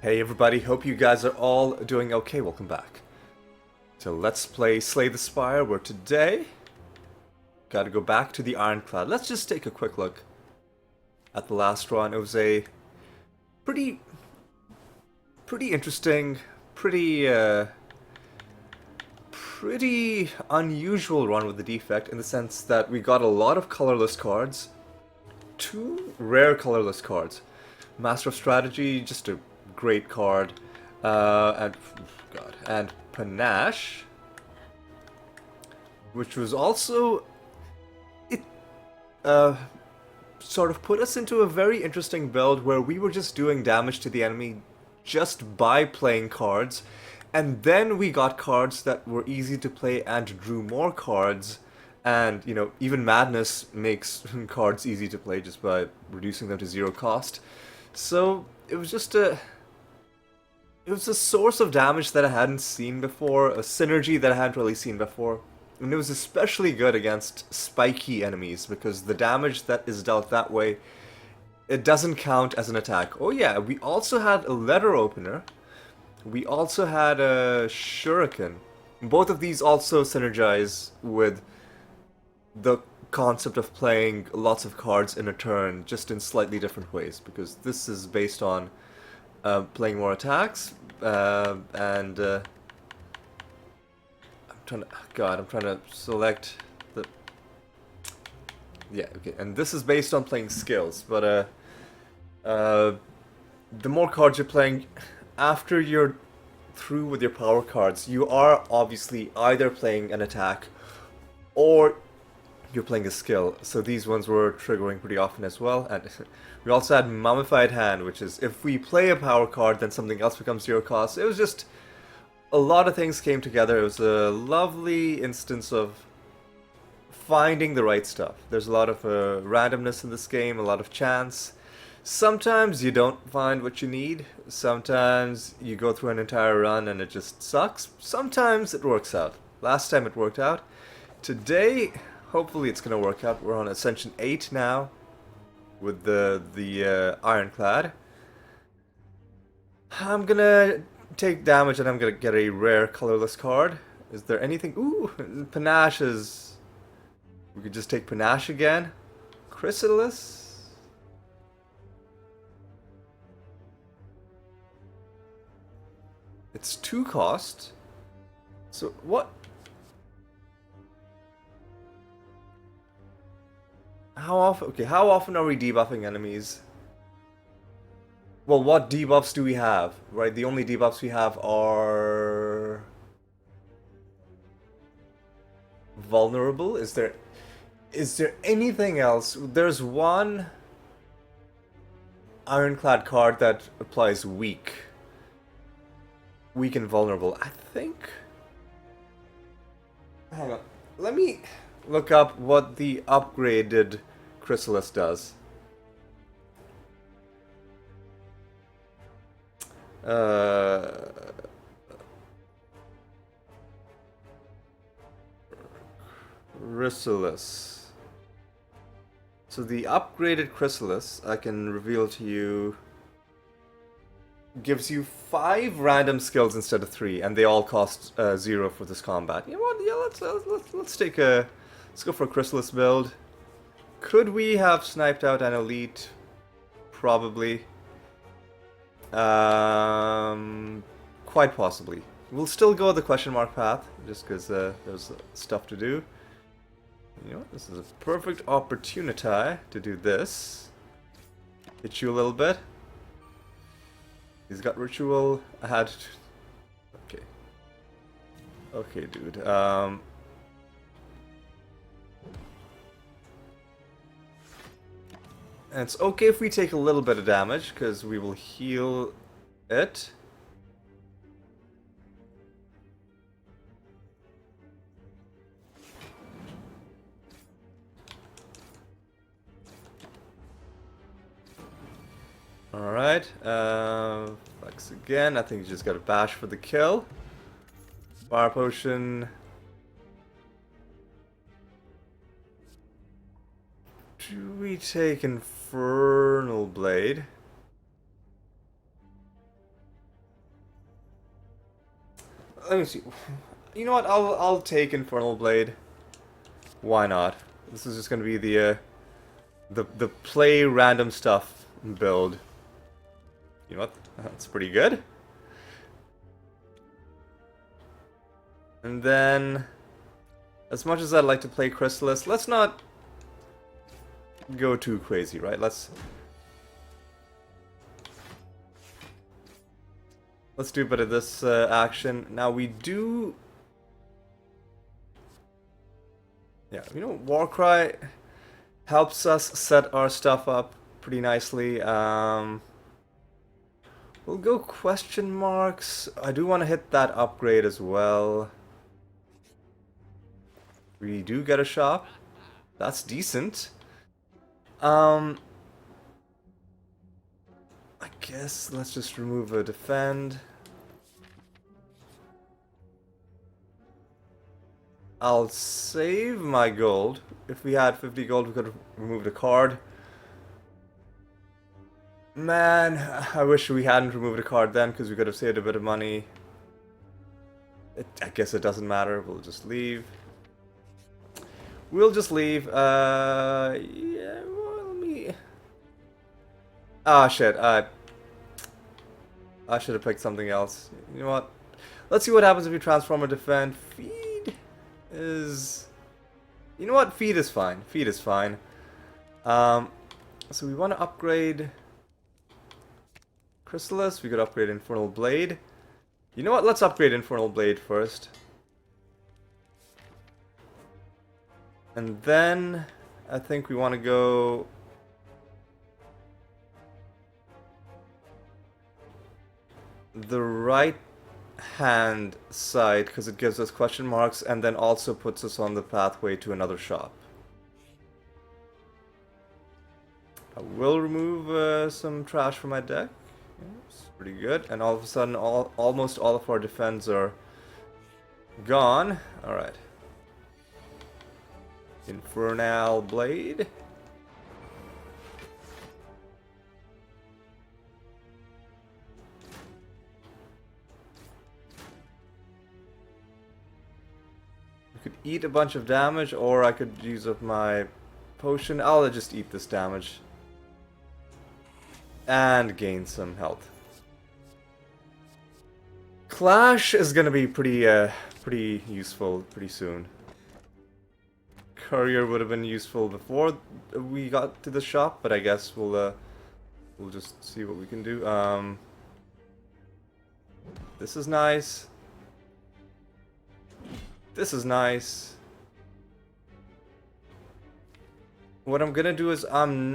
Hey everybody, hope you guys are all doing okay. Welcome back to Let's Play Slay the Spire, where today, gotta go back to the Ironclad. Let's just take a quick look at the last run. It was a pretty, pretty interesting, pretty unusual run with the Defect in the sense that we got a lot of colorless cards, two rare colorless cards. Master of Strategy, just a great card, and Panache, which was also it sort of put us into a very interesting build where we were just doing damage to the enemy just by playing cards, and then we got cards that were easy to play and drew more cards. And, you know, even Madness makes cards easy to play just by reducing them to 0 cost. So, it was just a source of damage that I hadn't seen before, a synergy that I hadn't really seen before. And it was especially good against spiky enemies, because the damage that is dealt that way, it doesn't count as an attack. Oh yeah, we also had a letter opener. We also had a shuriken. Both of these also synergize with the concept of playing lots of cards in a turn, just in slightly different ways, because this is based on playing more attacks, and I'm trying to select the, yeah, okay, and this is based on playing skills, but the more cards you're playing, after you're through with your power cards, you are obviously either playing an attack, or you're playing a skill. So these ones were triggering pretty often as well. And we also had Mummified Hand, which is if we play a power card, then something else becomes 0 cost. It was just a lot of things came together. It was a lovely instance of finding the right stuff. There's a lot of randomness in this game, a lot of chance. Sometimes you don't find what you need. Sometimes you go through an entire run and it just sucks. Sometimes it works out. Last time it worked out. Today, hopefully it's gonna work out. We're on Ascension 8 now with the Ironclad. I'm gonna take damage and I'm gonna get a rare colorless card. Is there anything? Ooh, Panache is... We could just take Panache again. Chrysalis? It's 2 cost. So what? How often? Okay, how often are we debuffing enemies? Well, what debuffs do we have? Right, the only debuffs we have are vulnerable. Is there anything else? There's one Ironclad card that applies weak and vulnerable. I think. Hang on. Let me look up what the upgraded Chrysalis does. Chrysalis. So the upgraded Chrysalis, I can reveal to you, gives you 5 random skills instead of 3, and they all cost 0 for this combat. You know what? Yeah, let's take a let's go for a Chrysalis build. Could we have sniped out an elite? Probably. Quite possibly. We'll still go the question mark path, just because there's stuff to do. You know what? This is a perfect opportunity to do this. Hit you a little bit. He's got ritual. I had... Okay. Okay, dude. And it's okay if we take a little bit of damage, because we will heal it. Alright, Flex again. I think you just got a bash for the kill. Fire potion. Do we take Infernal Blade? let me see. You know what? I'll take Infernal Blade. Why not? This is just gonna be the play random stuff build. You know what? That's pretty good. And then, as much as I'd like to play Chrysalis, let's not go too crazy, right? Let's do a bit of this action. Now we do... Yeah, you know, Warcry helps us set our stuff up pretty nicely. We'll go question marks. I do want to hit that upgrade as well. We do get a shop. That's decent. I guess let's just remove a defend. I'll save my gold. If we had 50 gold, we could have removed a card. Man, I wish we hadn't removed a card then, because we could have saved a bit of money. I guess it doesn't matter. We'll just leave. We'll just leave. Yeah, well, let me... Ah, shit. I should have picked something else. You know what? Let's see what happens if we transform or defend. Feed is... You know what? Feed is fine. Feed is fine. So we want to upgrade... Chrysalis. We could upgrade Infernal Blade. You know what? Let's upgrade Infernal Blade first. And then I think we want to go... the right hand side, because it gives us question marks and then also puts us on the pathway to another shop. I will remove some trash from my deck. It's pretty good. And all of a sudden, almost all of our defense are gone. Alright. Infernal Blade. I could eat a bunch of damage, or I could use up my potion. I'll just eat this damage. And gain some health. Clash is gonna be pretty useful pretty soon. Courier would have been useful before we got to the shop, but I guess we'll just see what we can do. This is nice. This is nice. What I'm gonna do is I'm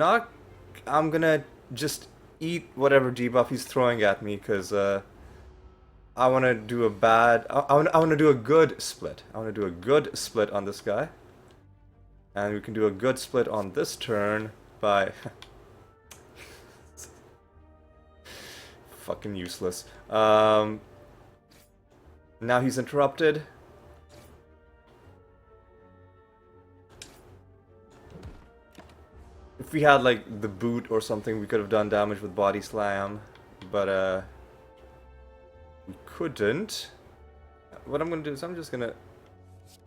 gonna just eat whatever debuff he's throwing at me, because I want to do a bad... I want to do a good split. I want to do a good split on this guy. And we can do a good split on this turn by... Fucking useless. Now he's interrupted. If we had like the boot or something, we could have done damage with body slam, but we couldn't. What I'm gonna do is I'm just gonna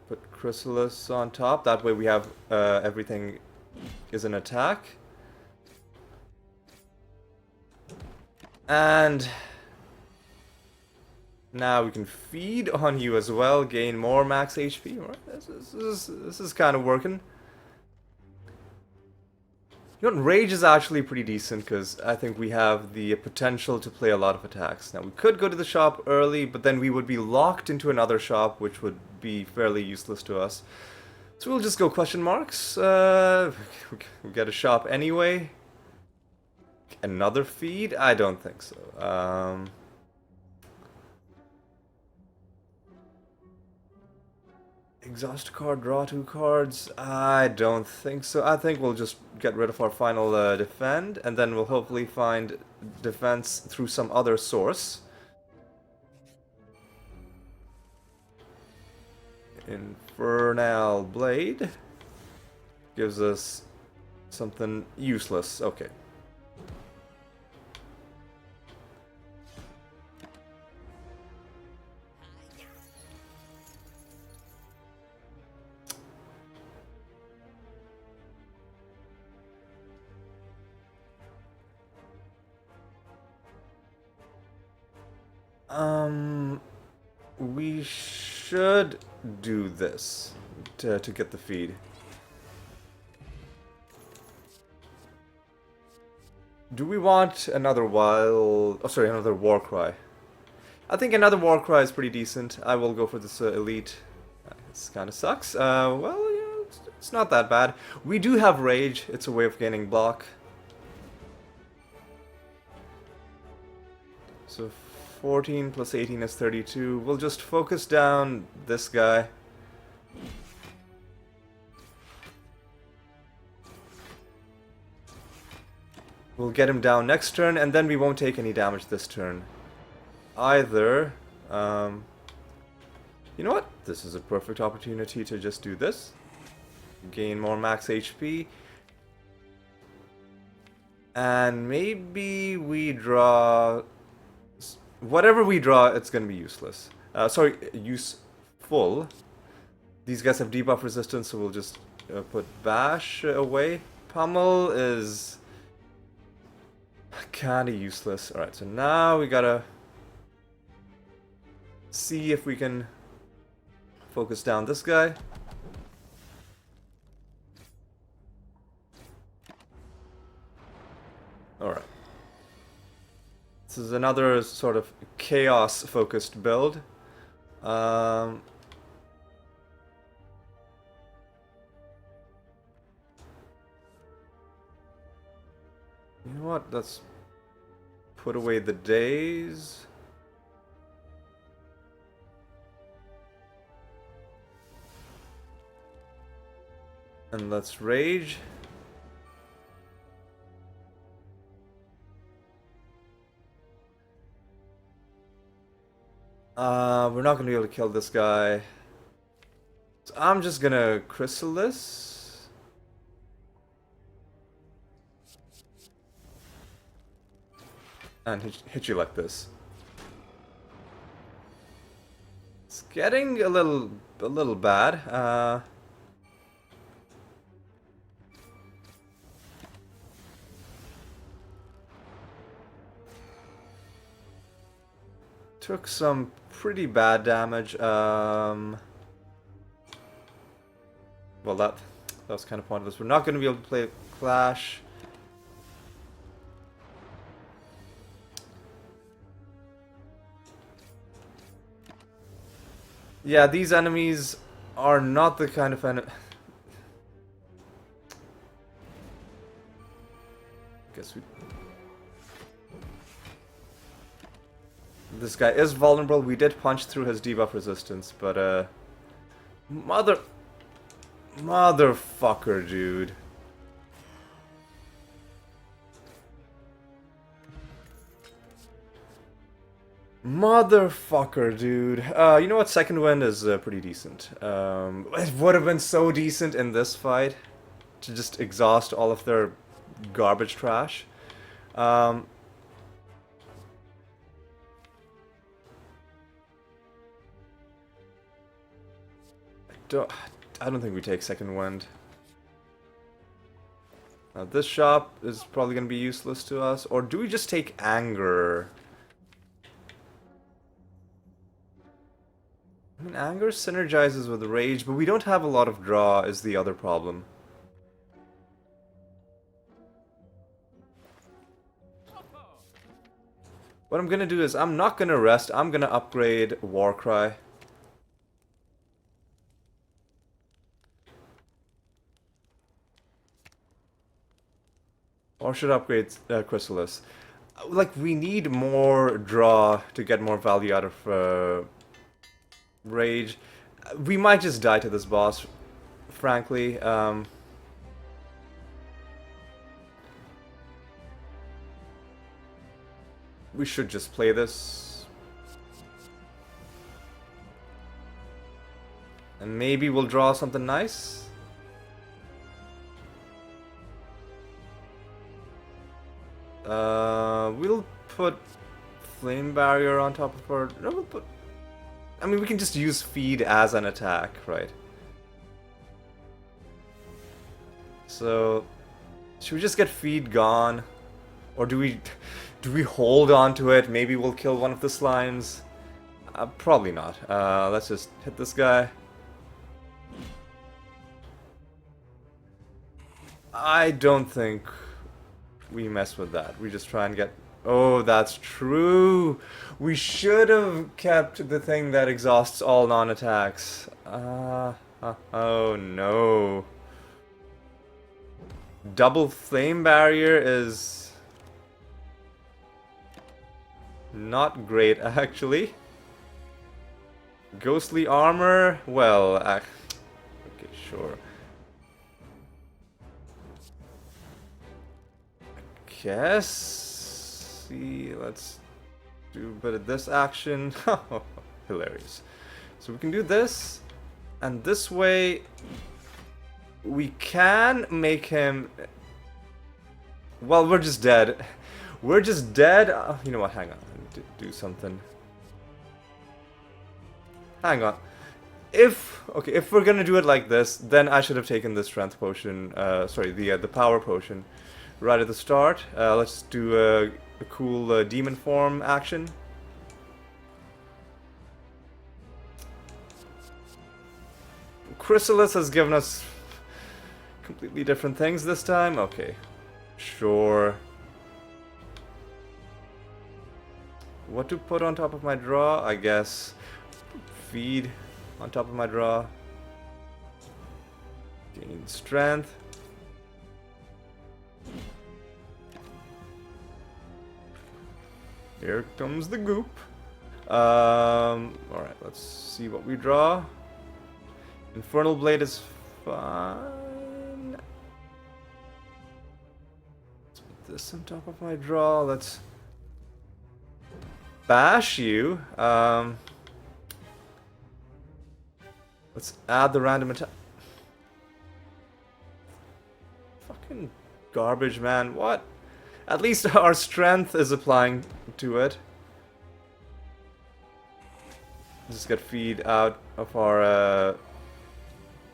put Chrysalis on top. That way we have everything is an attack. And now we can feed on you as well, gain more max HP. Right? This is kind of working. You know, Rage is actually pretty decent, because I think we have the potential to play a lot of attacks. Now, we could go to the shop early, but then we would be locked into another shop, which would be fairly useless to us. So we'll just go question marks. We get a shop anyway. Another feed? I don't think so. Exhaust a card, draw 2 cards. I don't think so. I think we'll just get rid of our final defend, and then we'll hopefully find defense through some other source. Infernal Blade gives us something useless. Okay. Um, we should do this to get the feed. Do we want another wild... Oh, sorry, another war cry. I think another war cry is pretty decent. I will go for this elite. This kind of sucks. Well, yeah, it's not that bad. We do have rage. It's a way of gaining block. So 14 plus 18 is 32. We'll just focus down this guy. We'll get him down next turn, and then we won't take any damage this turn either. You know what? This is a perfect opportunity to just do this. Gain more max HP. And maybe we draw... Whatever we draw, it's gonna be useless. Sorry, useful. These guys have debuff resistance, so we'll just put Bash away. Pummel is kinda useless. Alright, so now we gotta see if we can focus down this guy. Alright. This is another sort of chaos-focused build. You know what? Let's put away the days. And let's rage. We're not gonna be able to kill this guy. So I'm just gonna Chrysalis. And hit you like this. It's getting a little bad. Took some pretty bad damage. Well, that was kind of pointless. We're not going to be able to play Clash. Yeah, these enemies are not the kind of enemy. Guess we. This guy is vulnerable. We did punch through his debuff resistance, but motherfucker, dude. Motherfucker, dude. You know what? Second wind is pretty decent. It would have been so decent in this fight to just exhaust all of their garbage trash. I don't think we take second wind. Now this shop is probably going to be useless to us. Or do we just take anger? I mean, anger synergizes with rage, but we don't have a lot of draw is the other problem. What I'm going to do is I'm not going to rest. I'm going to upgrade Warcry. Or should upgrade Chrysalis. Like, we need more draw to get more value out of Rage. We might just die to this boss, frankly. We should just play this. And maybe we'll draw something nice. We'll put Flame Barrier on top of our... No, we'll put... I mean, we can just use Feed as an attack, right? So... Should we just get Feed gone? Or do we... Do we hold on to it? Maybe we'll kill one of the slimes. Probably not. Let's just hit this guy. I don't think we mess with that. We just try and get... Oh, that's true. We should have kept the thing that exhausts all non-attacks. Oh no. Double flame barrier is not great, actually. Ghostly armor, well, okay, sure. Guess. See, let's do a bit of this action. Hilarious. So we can do this, and this way we can make him... Well, we're just dead. We're just dead. You know what? Hang on. I need to do something. Hang on. If we're gonna do it like this, then I should have taken the strength potion. Sorry, the power potion, right at the start. Let's do a cool demon form action. Chrysalis has given us completely different things this time. Okay, sure. What to put on top of my draw? I guess feed on top of my draw. Gain strength. Here comes the goop. Alright, let's see what we draw. Infernal Blade is fine. Let's put this on top of my draw. Let's bash you. Let's add the random attack. Fucking garbage, man. What? At least our strength is applying to it. Just get feed out of our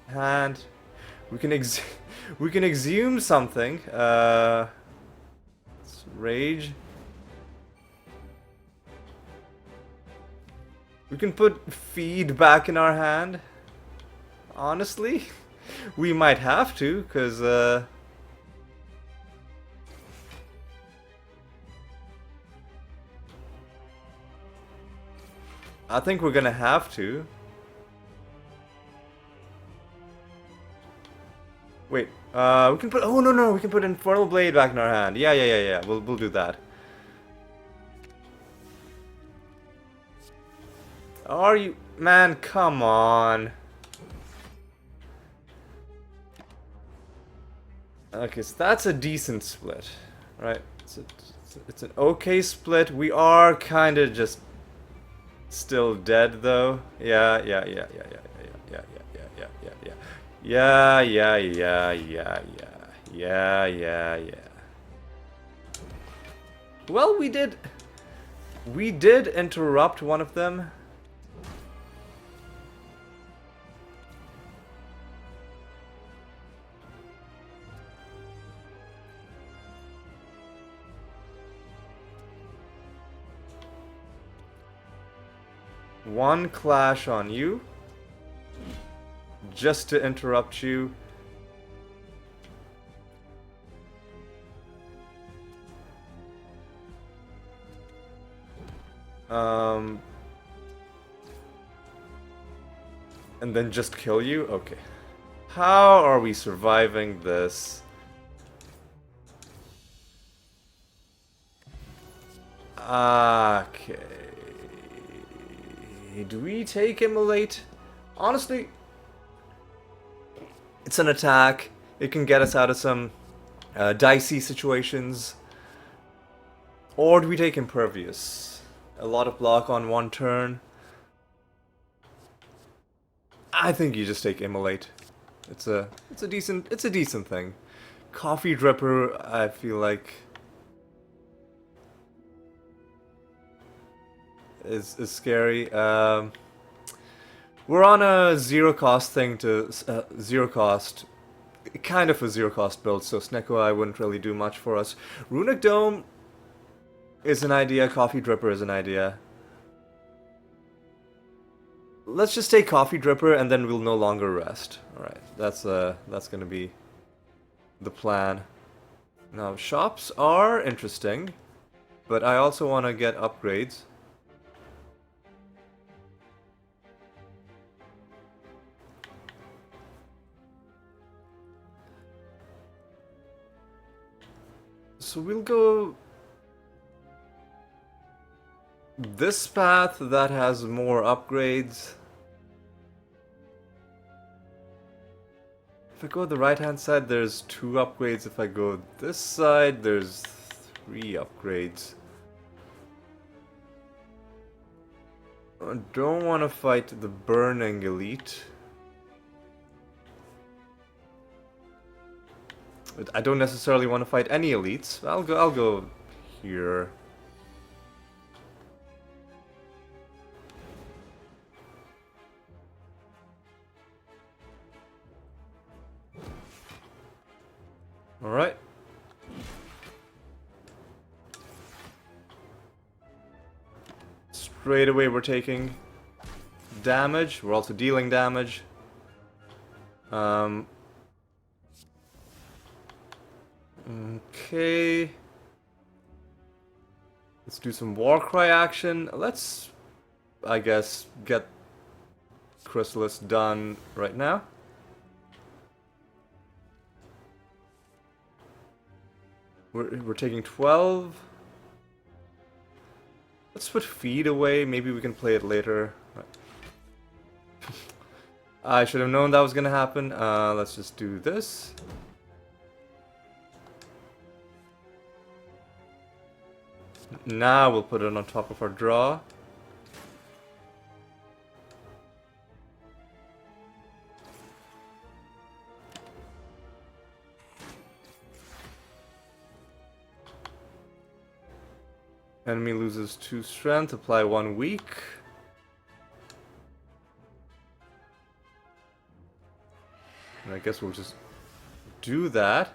hand. We can we can exhume something. Let's rage. We can put feed back in our hand. Honestly, we might have to, because I think we're gonna have to. Wait, we can put... Oh, no, we can put Infernal Blade back in our hand. Yeah. We'll do that. Are you... Man, come on. Okay, so that's a decent split, right? It's an okay split. We are kind of just still dead, though. Yeah. Well, we did interrupt one of them. One clash on you, just to interrupt you. And then just kill you? Okay. How are we surviving this? Okay. Do we take Immolate? Honestly, it's an attack. It can get us out of some dicey situations. Or do we take Impervious? A lot of block on one turn. I think you just take Immolate. It's a decent thing. Coffee Dripper, I feel like is scary. We're on a zero cost thing to kind of a zero cost build, so Sneko I wouldn't really do much for us. Runic Dome is an idea. Coffee dripper is an idea. Let's just take coffee dripper and then we'll no longer rest. Alright, that's gonna be the plan. Now, shops are interesting, but I also want to get upgrades. So we'll go this path that has more upgrades. If I go the right hand side, there's 2 upgrades. If I go this side, there's 3 upgrades. I don't want to fight the burning elite. I don't necessarily want to fight any elites. I'll go here. All right. Straight away we're taking damage. We're also dealing damage. Okay. Let's do some Warcry action. Let's, I guess, get Chrysalis done right now. We're taking 12. Let's put feed away. Maybe we can play it later. I should have known that was gonna happen. Let's just do this. Now we'll put it on top of our draw. Enemy loses 2 strength, apply 1 weak. And I guess we'll just do that.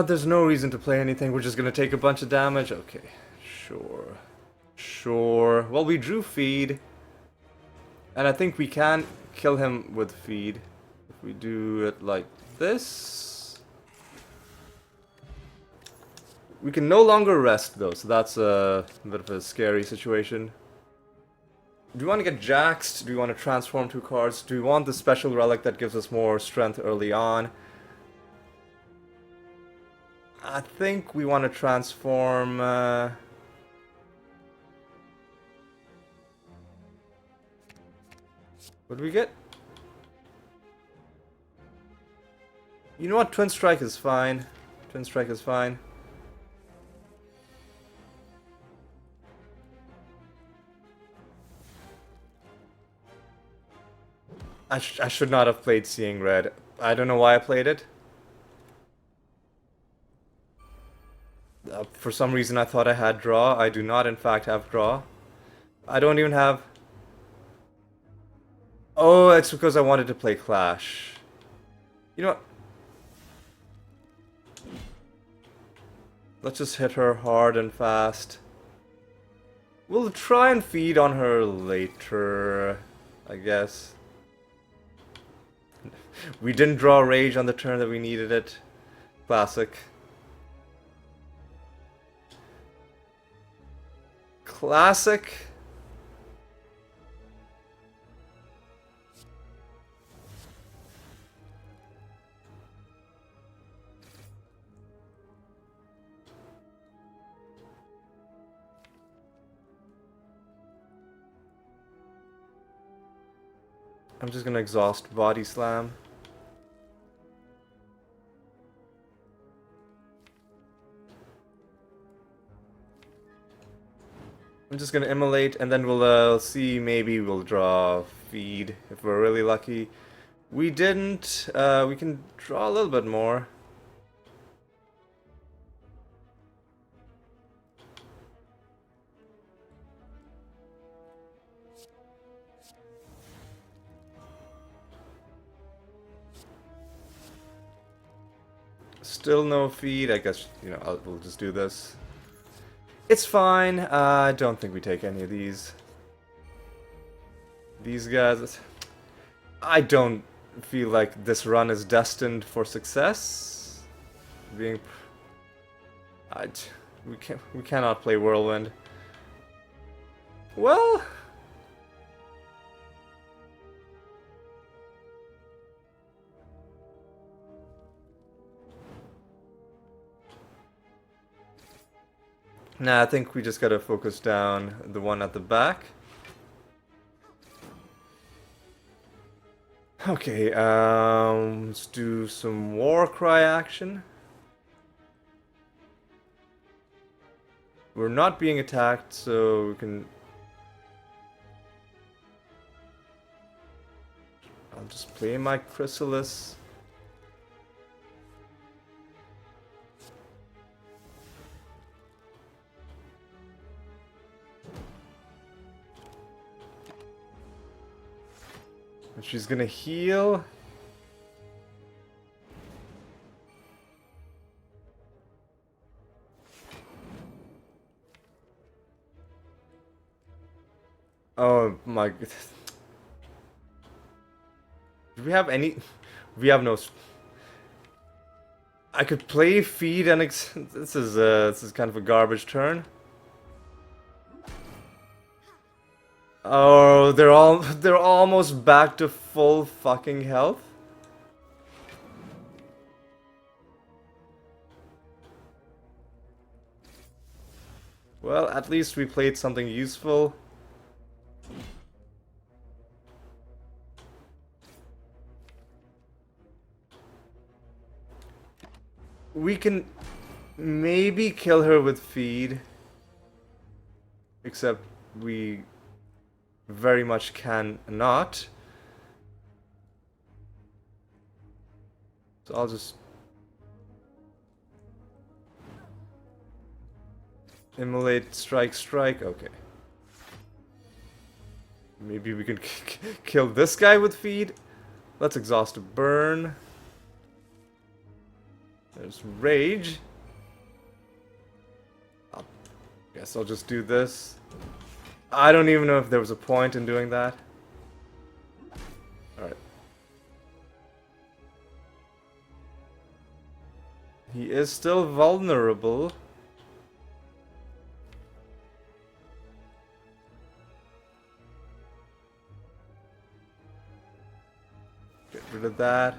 There's no reason to play anything. We're just gonna take a bunch of damage. Okay, sure. Sure. Well, we drew feed. And I think we can kill him with feed. If we do it like this. We can no longer rest though, so that's a bit of a scary situation. Do we want to get jaxed? Do we want to transform 2 cards? Do we want the special relic that gives us more strength early on? I think we want to transform... What do we get? You know what? Twin Strike is fine. Twin Strike is fine. I should not have played Seeing Red. I don't know why I played it. For some reason I thought I had draw. I do not in fact have draw. I don't even have... Oh, it's because I wanted to play Clash. You know what? Let's just hit her hard and fast. We'll try and feed on her later, I guess. We didn't draw Rage on the turn that we needed it. Classic. Classic. I'm just gonna exhaust Body Slam. I'm just gonna immolate, and then we'll see, maybe we'll draw feed if we're really lucky. We didn't. We can draw a little bit more. Still no feed. I guess, you know, we'll just do this. It's fine. I don't think we take any of these. These guys... I don't feel like this run is destined for success. Being... we cannot play Whirlwind. Well... Nah, I think we just gotta focus down the one at the back. Okay, let's do some war cry action. We're not being attacked, so we can... I'll just play my Chrysalis. And she's gonna heal. Oh my god. Do we have any... We have no... I could play feed and... This is kind of a garbage turn. Oh, they're almost back to full fucking health. Well, at least we played something useful. We can maybe kill her with feed. Except we very much can not. So I'll just immolate, strike. Okay. Maybe we can kill this guy with feed. Let's exhaust a burn. There's rage. Guess I'll just do this. I don't even know if there was a point in doing that. Alright. He is still vulnerable. Get rid of that.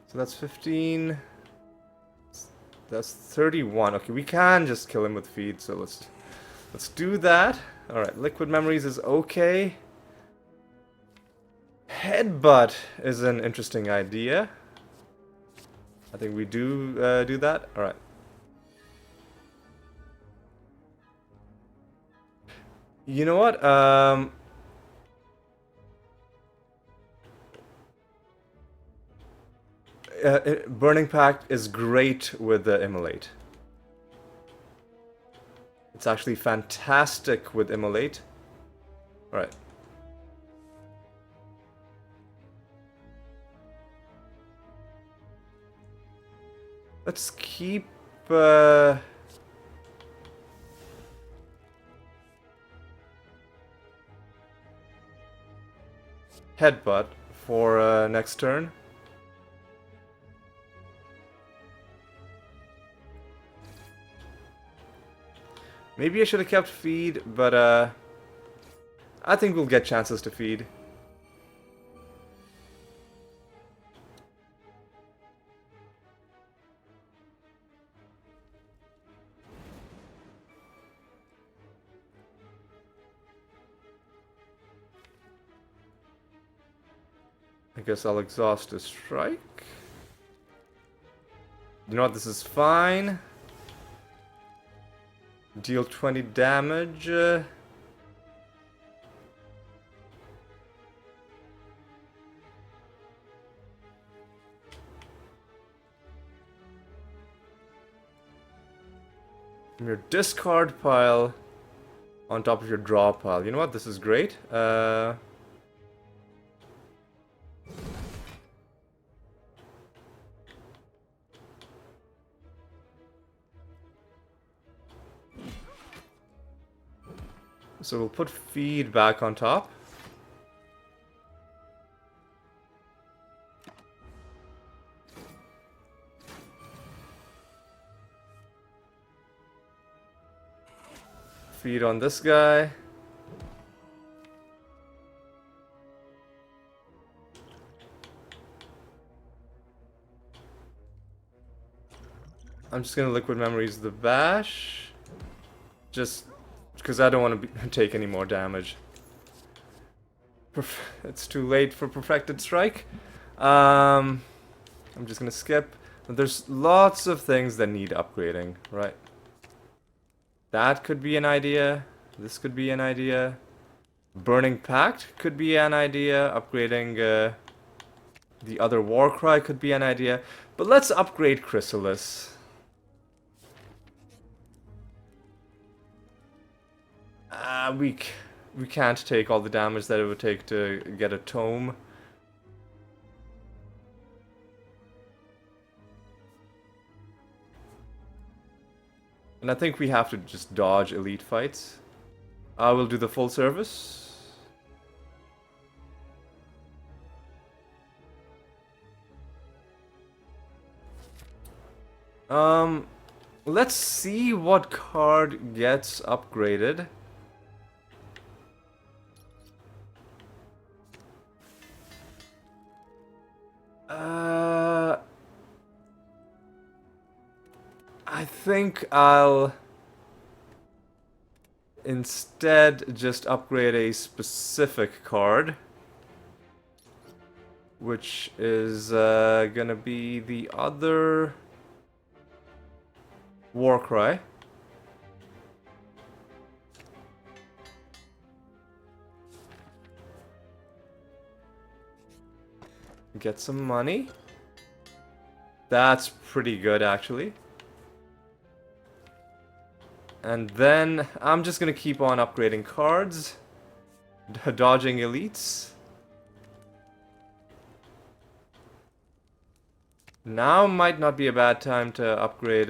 So that's 15. That's 31. Okay, we can just kill him with feed, so let's do that. Alright, liquid memories is okay. Headbutt is an interesting idea. I think we do do that. Alright. You know what? Burning Pact is great with the Immolate. It's actually fantastic with Immolate. Alright. Let's keep... Headbutt for next turn. Maybe I should have kept feed, but I think we'll get chances to feed. I guess I'll exhaust a strike. You know what, this is fine. Deal 20 damage. From your discard pile on top of your draw pile. You know what, this is great. So we'll put feed back on top. Feed on this guy. I'm just gonna liquid memories the bash. Just because I don't want to take any more damage. It's too late for Perfected Strike. I'm just gonna skip. There's lots of things that need upgrading, right? That could be an idea. This could be an idea. Burning Pact could be an idea. Upgrading the other Warcry could be an idea. But let's upgrade Chrysalis. We can't take all the damage that it would take to get a tome. And I think we have to just dodge elite fights. I will do the full service. Let's see what card gets upgraded. I think I'll instead just upgrade a specific card, which is gonna be the other Warcry. Get some money. That's pretty good, actually. And then I'm just gonna keep on upgrading cards, dodging elites. Now might not be a bad time to upgrade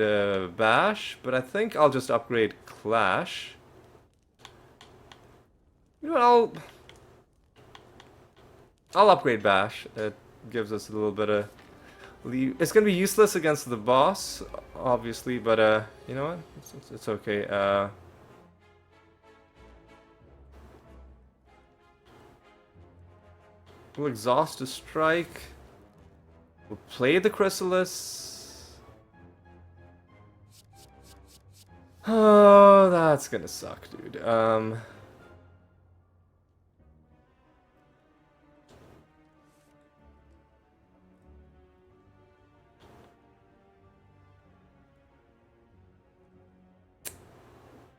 Bash, but I think I'll just upgrade Clash. You know what, I'll upgrade Bash. It gives us a little bit of leave. It's gonna be useless against the boss, obviously, but you know what? It's okay. We'll exhaust a strike. We'll play the Chrysalis. Oh, that's gonna suck, dude.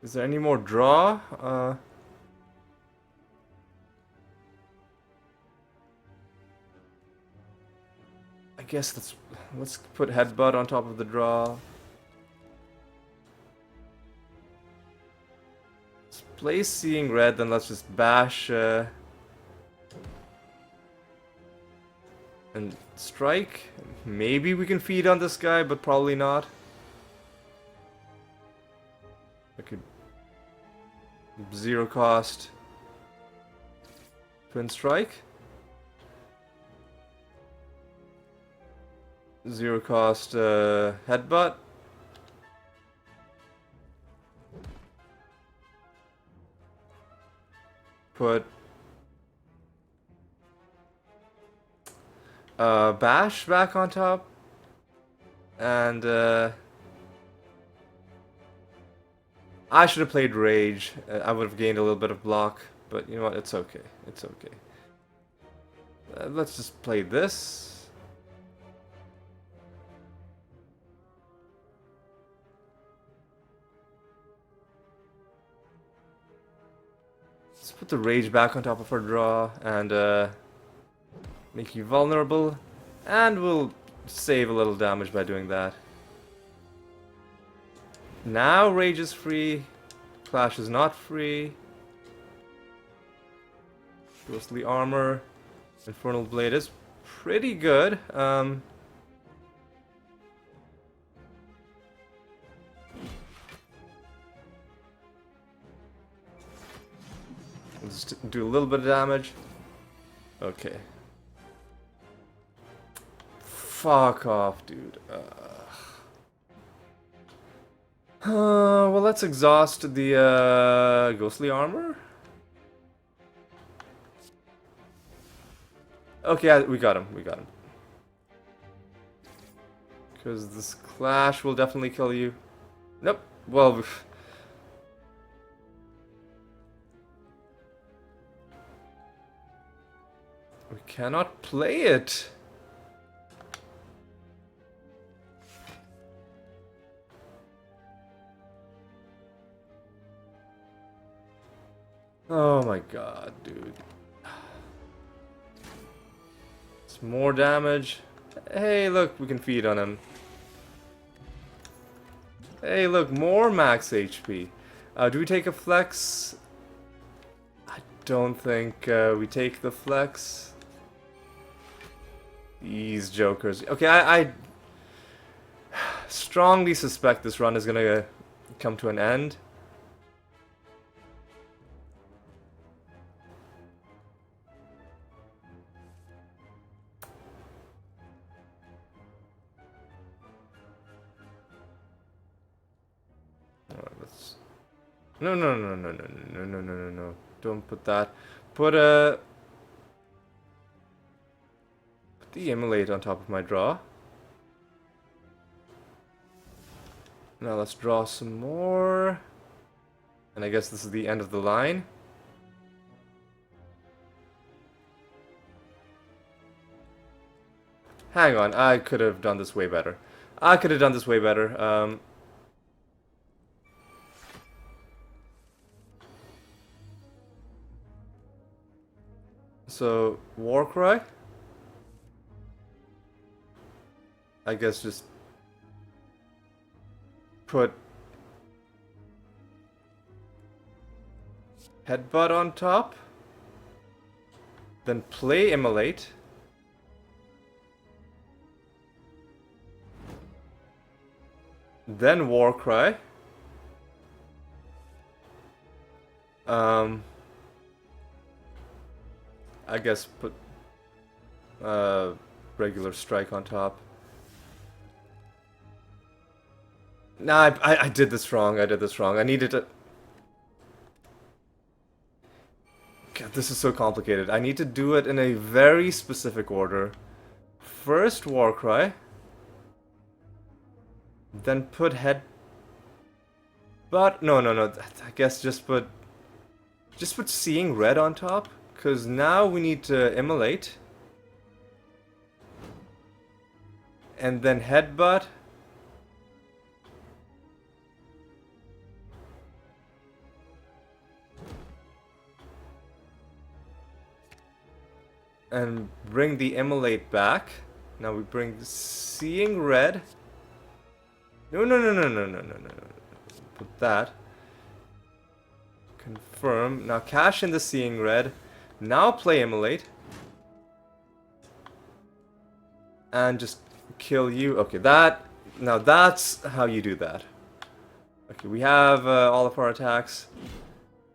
Is there any more draw? I guess let's put Headbutt on top of the draw. Let's play Seeing Red, then let's just bash and strike. Maybe we can feed on this guy, but probably not. I could zero cost Twin Strike. Zero cost Headbutt. Put Bash back on top. And I should have played Rage. I would have gained a little bit of block, but you know what? It's okay. It's okay. Let's just play this. Let's put the Rage back on top of our draw and make you vulnerable. And we'll save a little damage by doing that. Now Rage is free. Clash is not free. Ghostly Armor. Infernal Blade is pretty good. do a little bit of damage. Okay. Fuck off, dude. Well, let's exhaust the ghostly armor. Okay, we got him. We got him. Because this clash will definitely kill you. Nope. Well, we cannot play it. Oh my god, dude. It's more damage. Hey, look, we can feed on him. Hey, look, more max HP. Do we take a flex? I don't think we take the flex. These jokers. Okay, I strongly suspect this run is gonna come to an end. No, no, no, no, no, no, no, no, no, no. Don't put that. Put the immolate on top of my draw. Now let's draw some more. And I guess this is the end of the line. Hang on, I could have done this way better. I could have done this way better. So, Warcry? I guess just put Headbutt on top. Then play Immolate. Then Warcry. I guess put regular strike on top. Nah, I did this wrong. I did this wrong. I needed to... God, this is so complicated. I need to do it in a very specific order. First Warcry. Then put head... But no, no, no. I guess just put Seeing Red on top. Because now we need to Immolate. And then Headbutt. And bring the Immolate back. Now we bring Seeing Red. No, no, no, no, no, no, no, no, no. Put that. Confirm. Now cash in the Seeing Red. Now play Immolate. And just kill you. Okay, that... Now that's how you do that. Okay, we have all of our attacks.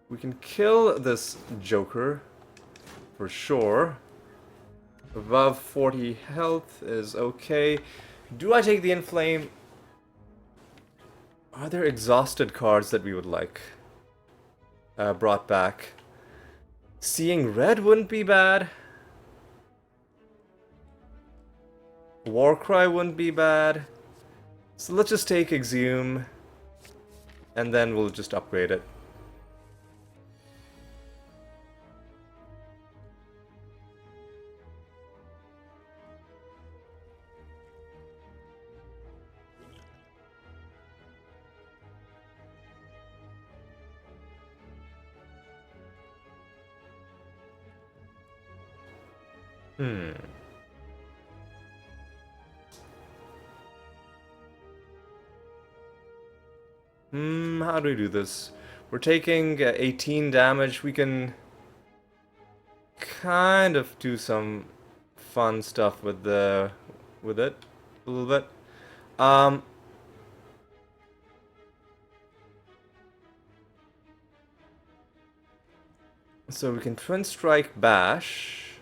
We can kill this Joker. For sure. Above 40 health is okay. Do I take the Inflame? Are there exhausted cards that we would like brought back? Seeing Red wouldn't be bad. Warcry wouldn't be bad. So let's just take Exhume. And then we'll just upgrade it. How do we do this? We're taking 18 damage. We can kind of do some fun stuff with it a little bit. So we can Twin Strike Bash.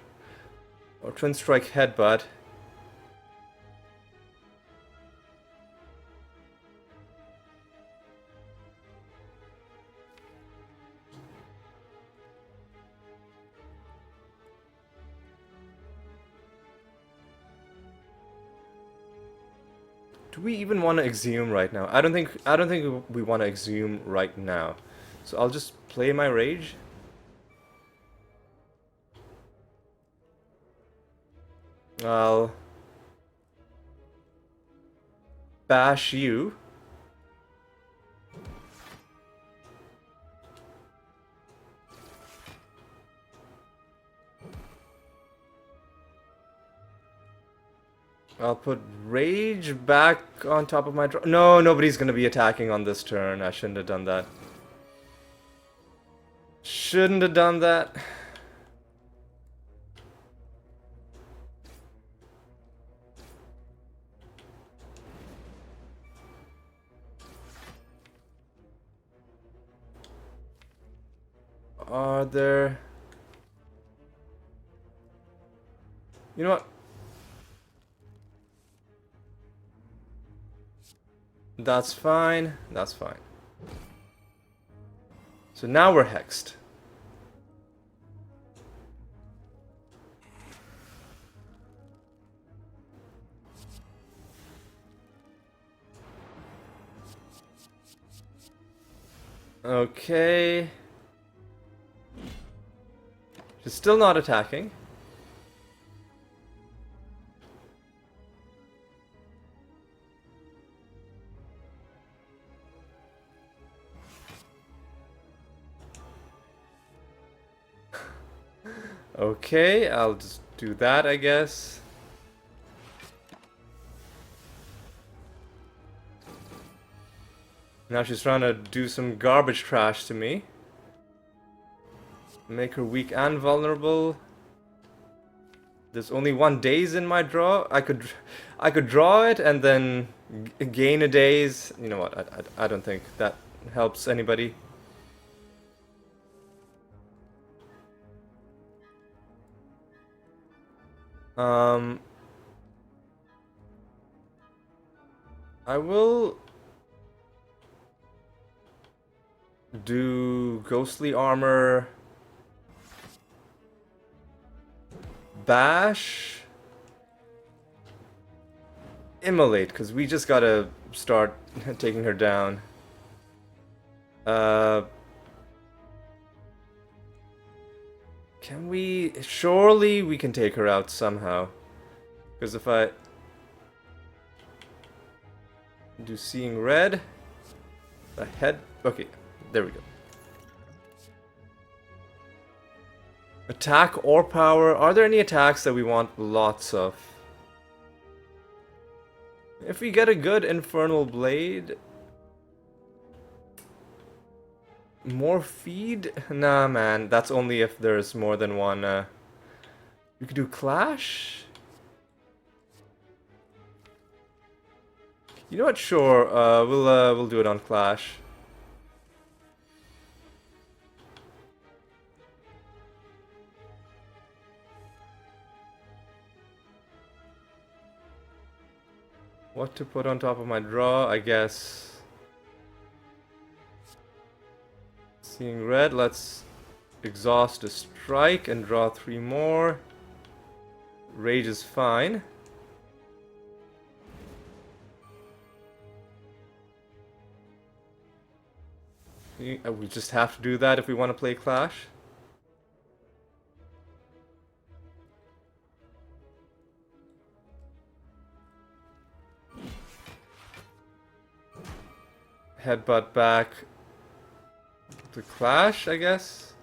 Or Twin Strike Headbutt. Do we even want to exhume right now? I don't think we want to exhume right now. So I'll just play my rage. I'll bash you. I'll put rage back on top of my draw. No, nobody's gonna be attacking on this turn. I shouldn't have done that. Shouldn't have done that. Are there... You know what? That's fine. That's fine. So now we're hexed. Okay. She's still not attacking. Okay, I'll just do that, I guess. Now she's trying to do some garbage trash to me. Make her weak and vulnerable. There's only one daze in my draw. I could draw it and then gain a daze. You know what? I don't think that helps anybody. I will do ghostly armor, bash, immolate, because we just gotta start taking her down. Can we? Surely we can take her out somehow. Because if I do seeing red, the head. Okay, there we go. Attack or power. Are there any attacks that we want lots of? If we get a good Infernal Blade... More feed? Nah, man. That's only if there's more than one. We could do Clash? You know what? Sure. We'll do it on Clash. What to put on top of my draw? I guess. Seeing red, let's exhaust a strike and draw 3 more. Rage is fine. We just have to do that if we want to play Clash. Headbutt back. The Clash, I guess.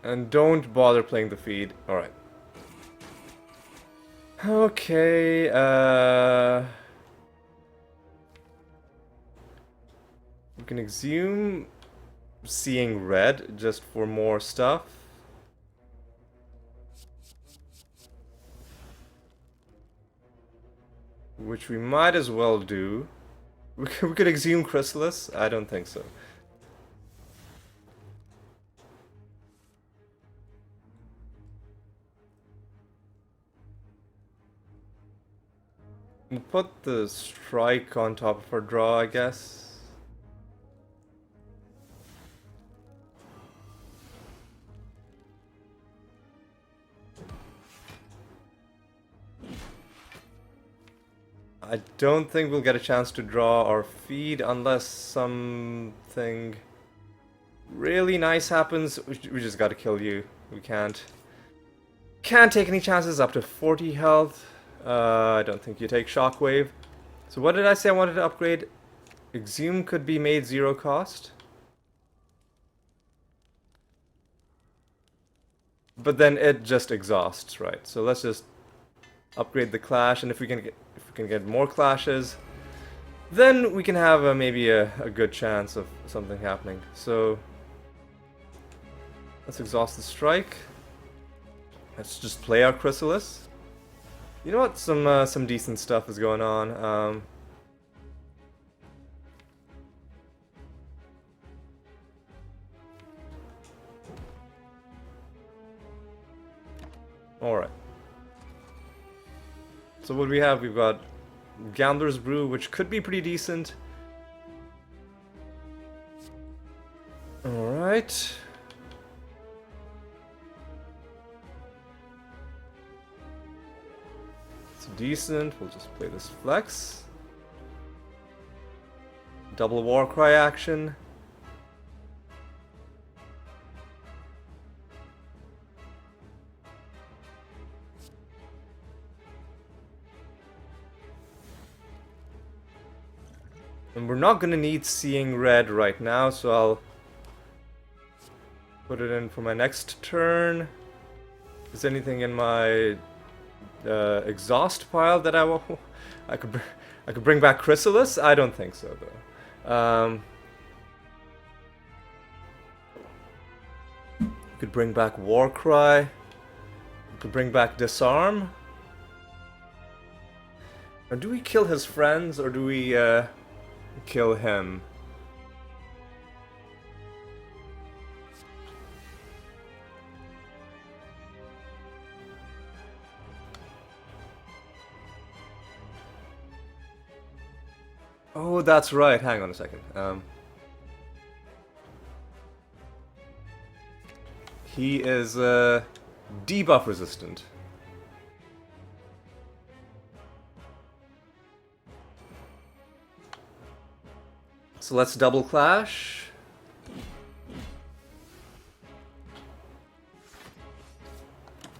And don't bother playing the feed. Alright. Okay, we can exhume seeing red just for more stuff. Which we might as well do. We could exhume Chrysalis? I don't think so. Put the strike on top of our draw, I guess. I don't think we'll get a chance to draw our feed unless something really nice happens. We just gotta kill you. We can't take any chances. Up to 40 health. I don't think you take Shockwave. So what did I say I wanted to upgrade? Exhume could be made 0 cost. But then it just exhausts, right? So let's just upgrade the Clash, and if we can get more Clashes, then we can have maybe a good chance of something happening. So let's exhaust the strike. Let's just play our Chrysalis. You know what? Some decent stuff is going on. Alright. So what do we have? We've got Gambler's Brew, which could be pretty decent. Alright. It's decent. We'll just play this Flex. Double Warcry action. And we're not gonna need Seeing Red right now, so I'll put it in for my next turn. Is there anything in my exhaust pile that I could bring back Chrysalis? I don't think so though. Could bring back Warcry. Could bring back Disarm. Or do we kill his friends, or do we kill him? Oh, that's right. Hang on a second. He is debuff resistant. So let's double clash.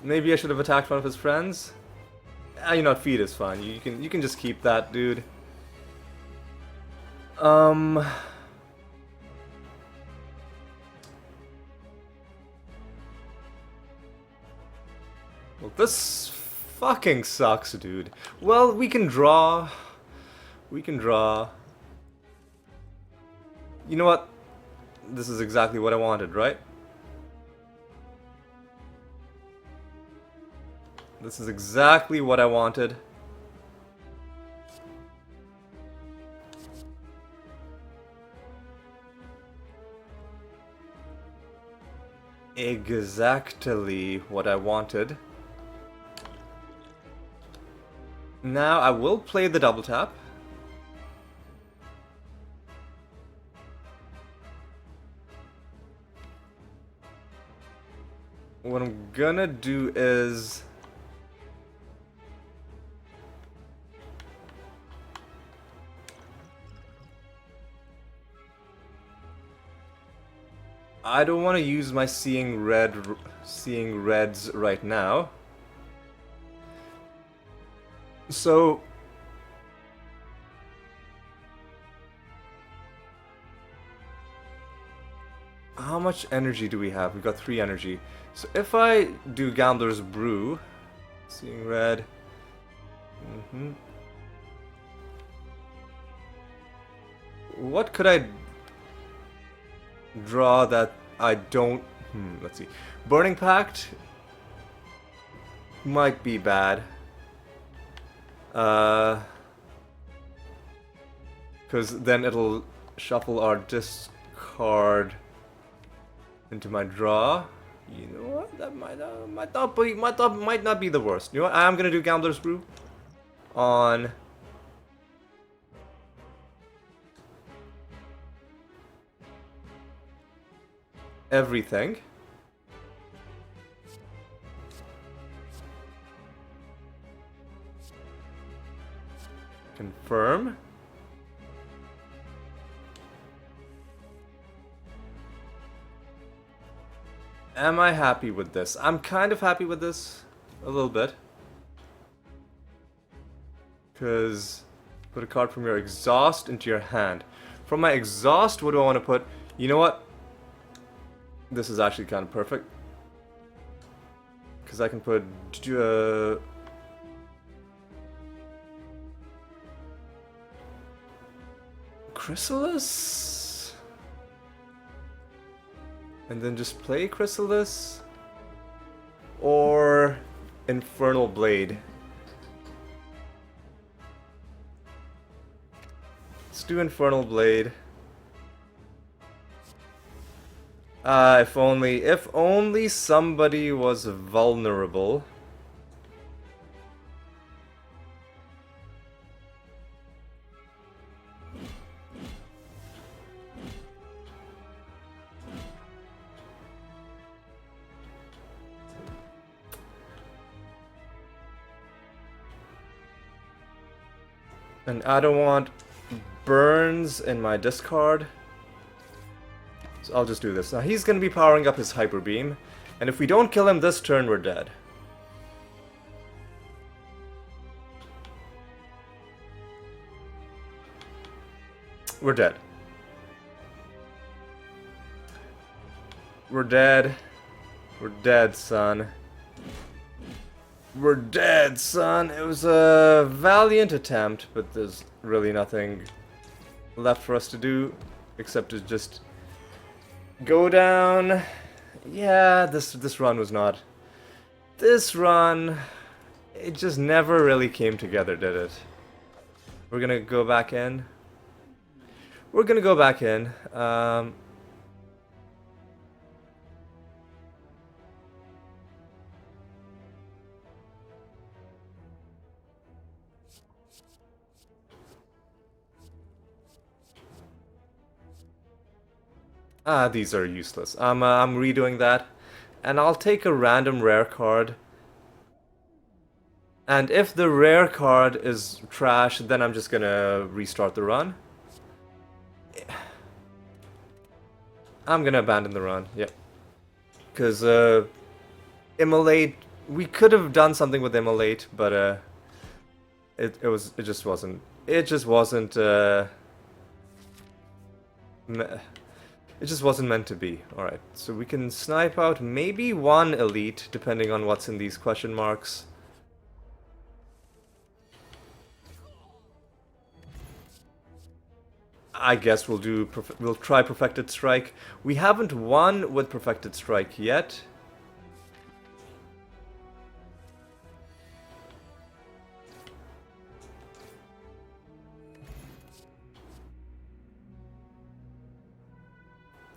Maybe I should have attacked one of his friends. You know, feed is fine. You can just keep that, dude. Well, this fucking sucks, dude. Well, we can draw. We can draw. You know what? This is exactly what I wanted, right? This is exactly what I wanted. Exactly what I wanted. Now I will play the double tap. What I'm gonna do is I don't want to use my seeing reds right now. So how much energy do we have? We've got 3 energy. So if I do Gambler's Brew, seeing red. What could I draw that I don't... let's see. Burning Pact might be bad. Because then it'll shuffle our discard into my draw. You know what? That might not be the worst. You know what? I'm gonna do Gambler's Brew on everything. Confirm. Am I happy with this? I'm kind of happy with this. A little bit. Because put a card from your exhaust into your hand. From my exhaust, what do I want to put? You know what? This is actually kind of perfect. Because I can put... Chrysalis? And then just play Chrysalis? Or Infernal Blade? Let's do Infernal Blade. If only somebody was vulnerable. And I don't want burns in my discard. So I'll just do this. Now he's going to be powering up his Hyper Beam. And if we don't kill him this turn, we're dead. We're dead. We're dead. We're dead, son. We're dead, son. It was a valiant attempt, but there's really nothing left for us to do except to just go down. Yeah, this run was not. This run, it just never really came together, did it? We're gonna go back in. We're gonna go back in. These are useless. I'm redoing that. And I'll take a random rare card. And if the rare card is trash, then I'm just gonna restart the run. I'm gonna abandon the run, yeah. Because, Immolate, we could have done something with Immolate, but, it just wasn't, it just wasn't meant to be. Alright, so we can snipe out maybe one elite, depending on what's in these question marks. I guess we'll try Perfected Strike. We haven't won with Perfected Strike yet.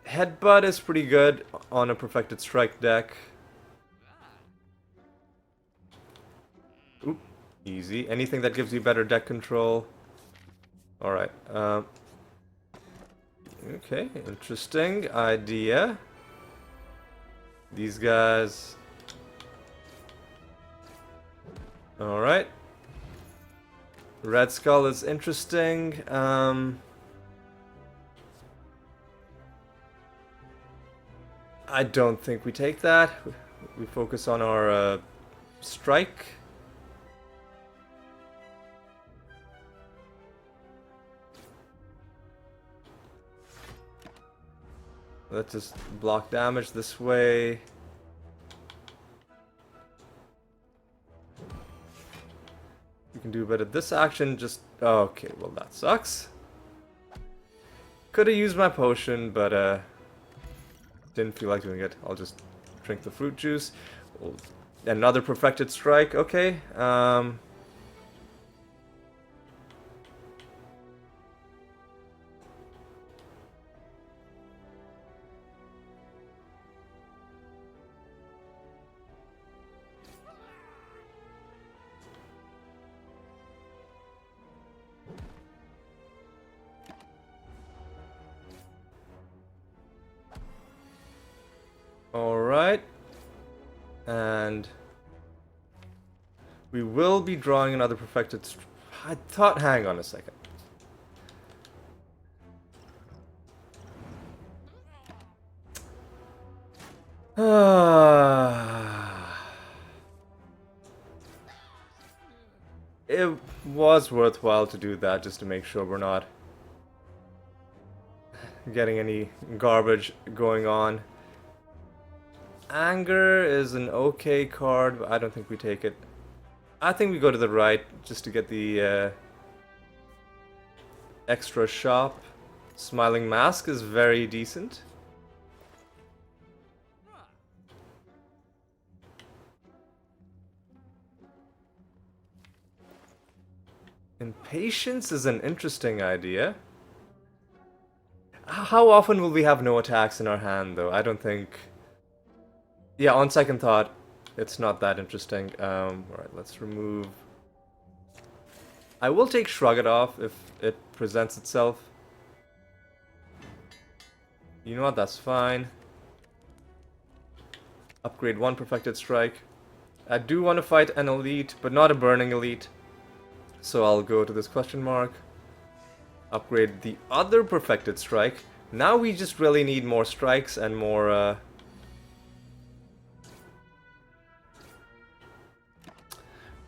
Headbutt is pretty good on a Perfected Strike deck. Oop, easy. Anything that gives you better deck control. Alright, okay, interesting idea. These guys... Alright. Red Skull is interesting. I don't think we take that. We focus on our strike. Let's just block damage this way. We can do a bit of this action, just... Okay, well that sucks. Could have used my potion, but didn't feel like doing it. I'll just drink the fruit juice. Another Perfected Strike, okay. And we will be drawing another perfected... I thought... Hang on a second. It was worthwhile to do that just to make sure we're not getting any garbage going on. Anger is an okay card, but I don't think we take it. I think we go to the right just to get the extra shop. Smiling Mask is very decent. Impatience is an interesting idea. How often will we have no attacks in our hand, though? I don't think... Yeah, on second thought, it's not that interesting. Alright, let's remove... I will take Shrug It Off if it presents itself. You know what, that's fine. Upgrade 1 Perfected Strike. I do want to fight an elite, but not a burning elite. So I'll go to this question mark. Upgrade the other Perfected Strike. Now we just really need more strikes and more...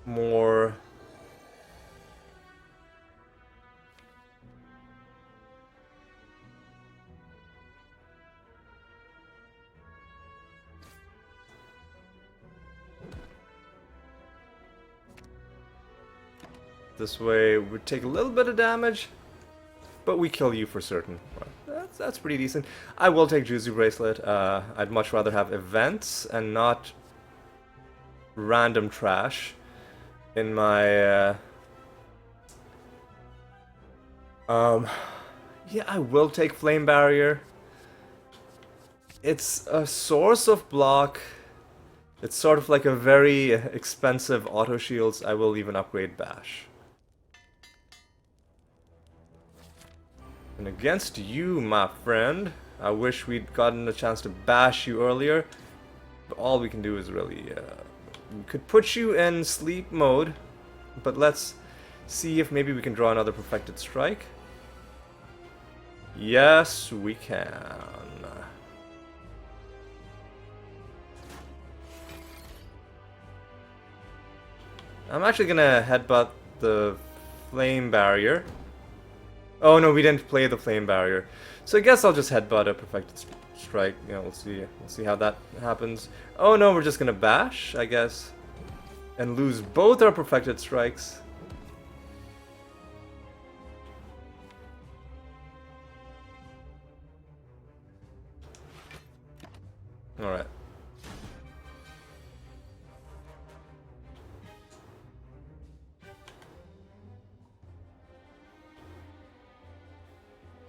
more... This way we take a little bit of damage, but we kill you for certain. That's pretty decent. I will take Juicy Bracelet. I'd much rather have events and not random trash in my... yeah, I will take Flame Barrier. It's a source of block. It's sort of like a very expensive auto shields. I will even upgrade Bash. And against you, my friend, I wish we'd gotten a chance to bash you earlier. But all we can do is really... we could put you in sleep mode. But let's see if maybe we can draw another Perfected Strike. Yes, we can. I'm actually gonna headbutt the Flame Barrier. Oh no, we didn't play the Flame Barrier. So I guess I'll just headbutt a Perfected Strike. You know, we'll see how that happens. Oh no, we're just gonna bash, I guess. And lose both our Perfected Strikes. Alright.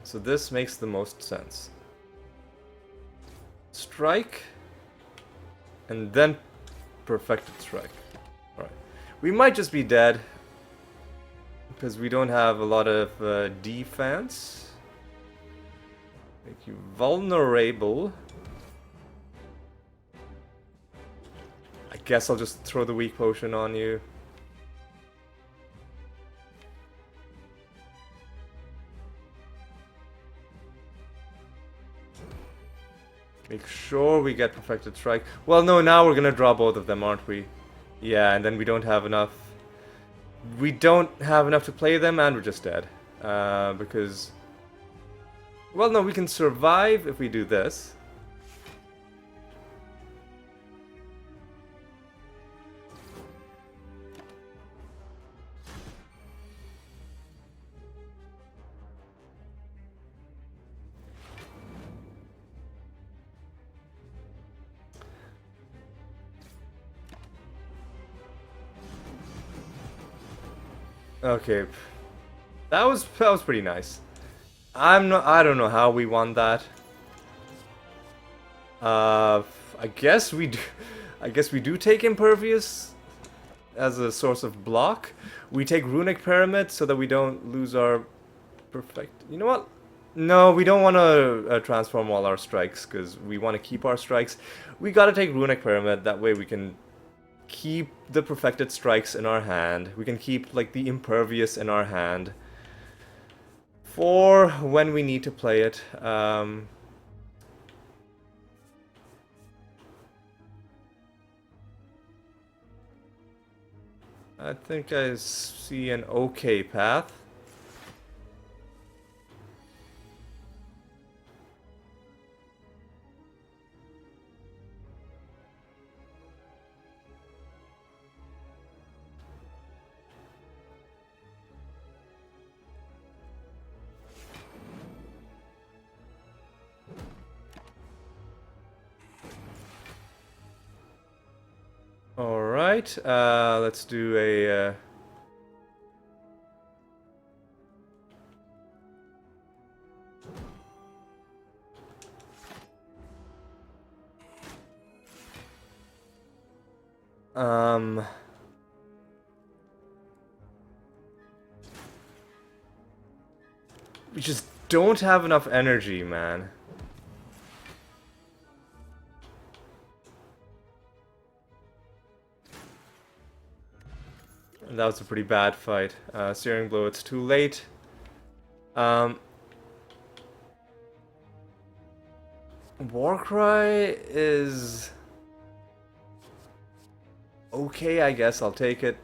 So this makes the most sense. Strike, and then Perfected Strike. Alright. We might just be dead, because we don't have a lot of defense. Make you vulnerable. I guess I'll just throw the weak potion on you. Make sure we get Perfected Strike. Well, no, now we're gonna draw both of them, aren't we? Yeah, and then we don't have enough. We don't have enough to play them, and we're just dead. Because... Well, no, we can survive if we do this. Okay, that was pretty nice. I don't know how we won that. I guess we do take Impervious as a source of block. We take Runic Pyramid so that we don't lose our perfect. You know what? No, we don't want to transform all our strikes because we want to keep our strikes. We gotta take Runic Pyramid, that way we can keep the perfected strikes in our hand. We can keep like the impervious in our hand for when we need to play it. I think I see an okay path. Alright, let's do a... We just don't have enough energy, man. And that was a pretty bad fight. Searing Blow, it's too late. Warcry is... okay, I guess. I'll take it.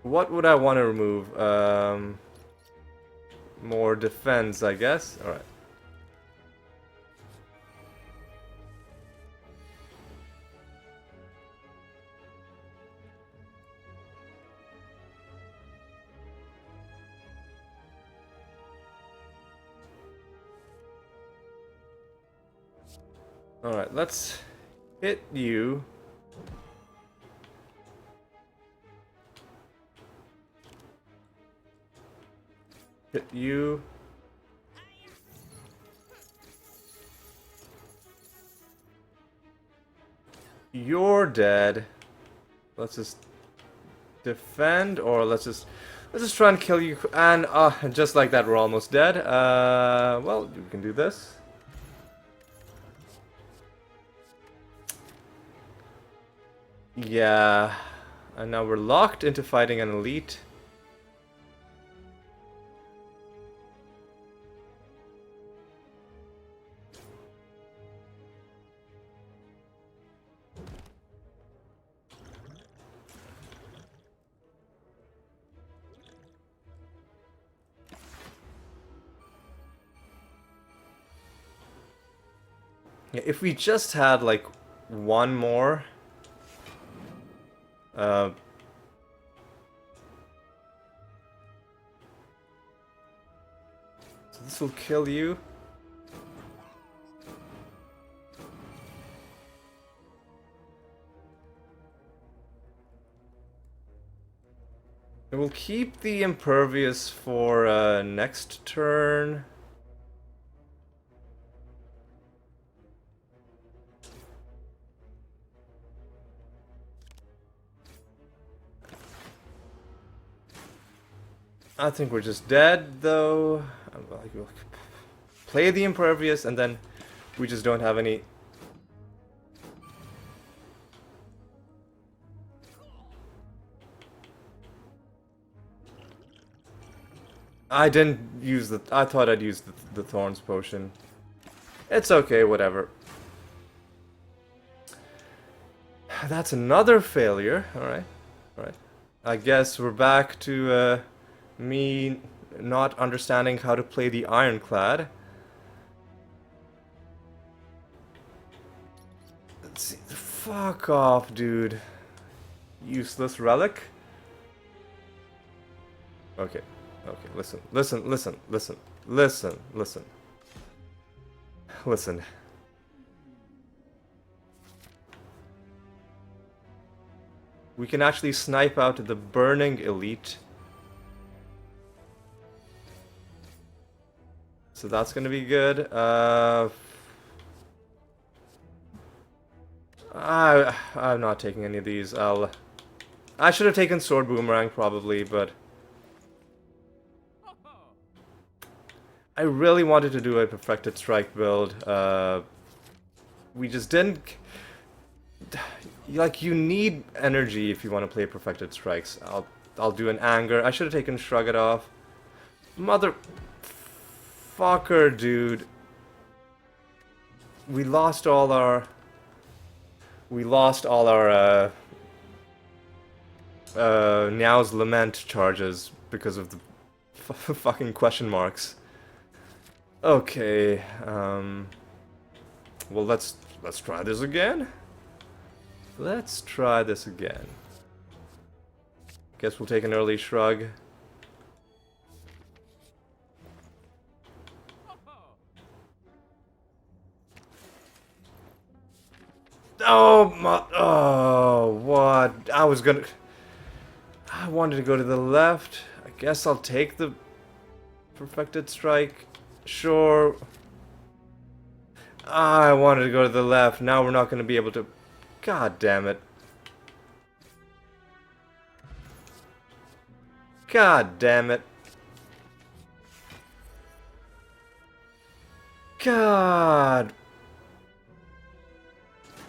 What would I want to remove? More defense, I guess. Alright. Alright, let's hit you. Hit you. You're dead. Let's just defend, or let's just try and kill you. And just like that, we're almost dead. Well, you can do this. Yeah, and now we're locked into fighting an elite. Yeah, if we just had like one more. So this will kill you. And we'll keep the impervious for next turn. I think we're just dead, though. We'll play the impervious, and then we just don't have any. I didn't use the. I thought I'd use the Thorns potion. It's okay, whatever. That's another failure. Alright. Alright. I guess we're back to me not understanding how to play the Ironclad. Let's see. Fuck off, dude. Useless relic. Okay. Okay, listen. Listen, listen, listen. Listen, listen. Listen. We can actually snipe out the burning elite. So that's gonna be good. I'm not taking any of these. I should have taken Sword Boomerang probably, but I really wanted to do a Perfected Strike build. We just didn't... Like, you need energy if you want to play Perfected Strikes. I'll do an Anger. I should have taken Shrug It Off. Mother... Fucker, dude. We lost all our... Now's Lament charges because of the fucking question marks. Okay, well, let's try this again. Let's try this again. Guess we'll take an early shrug. Oh my! Oh, what? I wanted to go to the left. I guess I'll take the Perfected Strike. Sure. I wanted to go to the left. Now we're not going to be able to... God damn it. God damn it. God.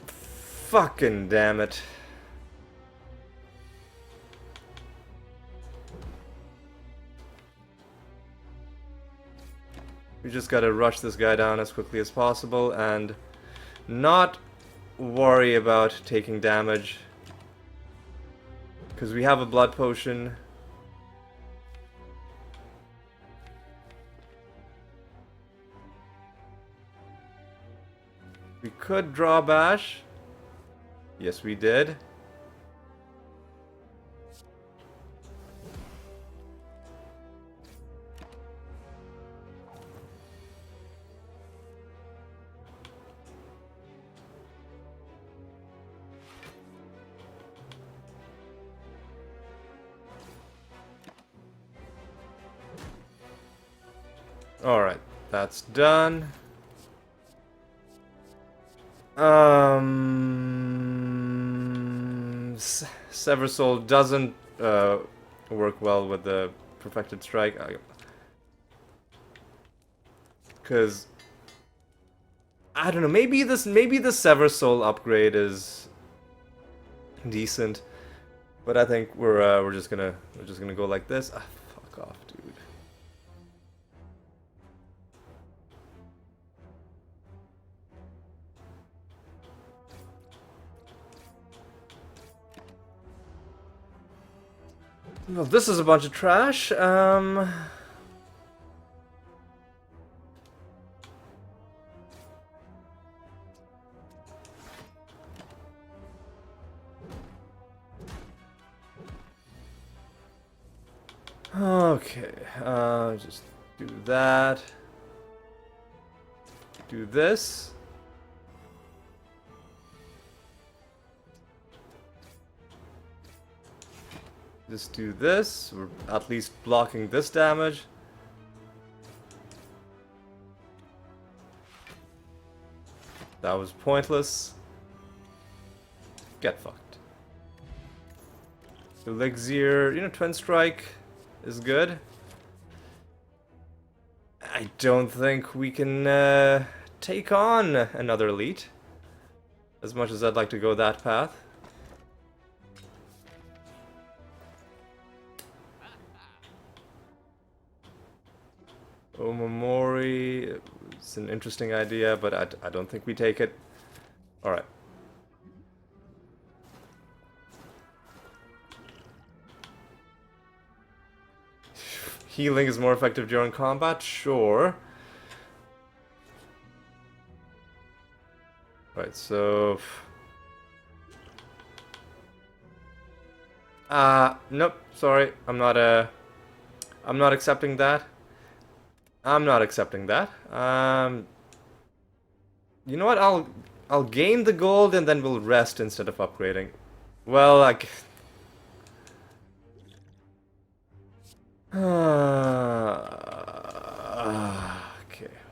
Fucking damn it. We just gotta rush this guy down as quickly as possible and not worry about taking damage. Because we have a blood potion. We could draw Bash. Yes, we did. Alright, that's done. Sever Soul doesn't work well with the Perfected Strike. Because I don't know, maybe the Sever Soul upgrade is decent, but I think we're just gonna go like this. Ah, fuck off, dude. Well, this is a bunch of trash. Okay, just do that. Do this. Just do this. We're at least blocking this damage. That was pointless. Get fucked. Elixir, you know, Twin Strike is good. I don't think we can take on another elite. As much as I'd like to go that path. Omamori, it's an interesting idea, but I don't think we take it. Alright. Healing is more effective during combat? Sure. Right, so... nope, sorry. I'm not accepting that. I'm not accepting that. You know what? I'll gain the gold and then we'll rest instead of upgrading. Well, like... okay,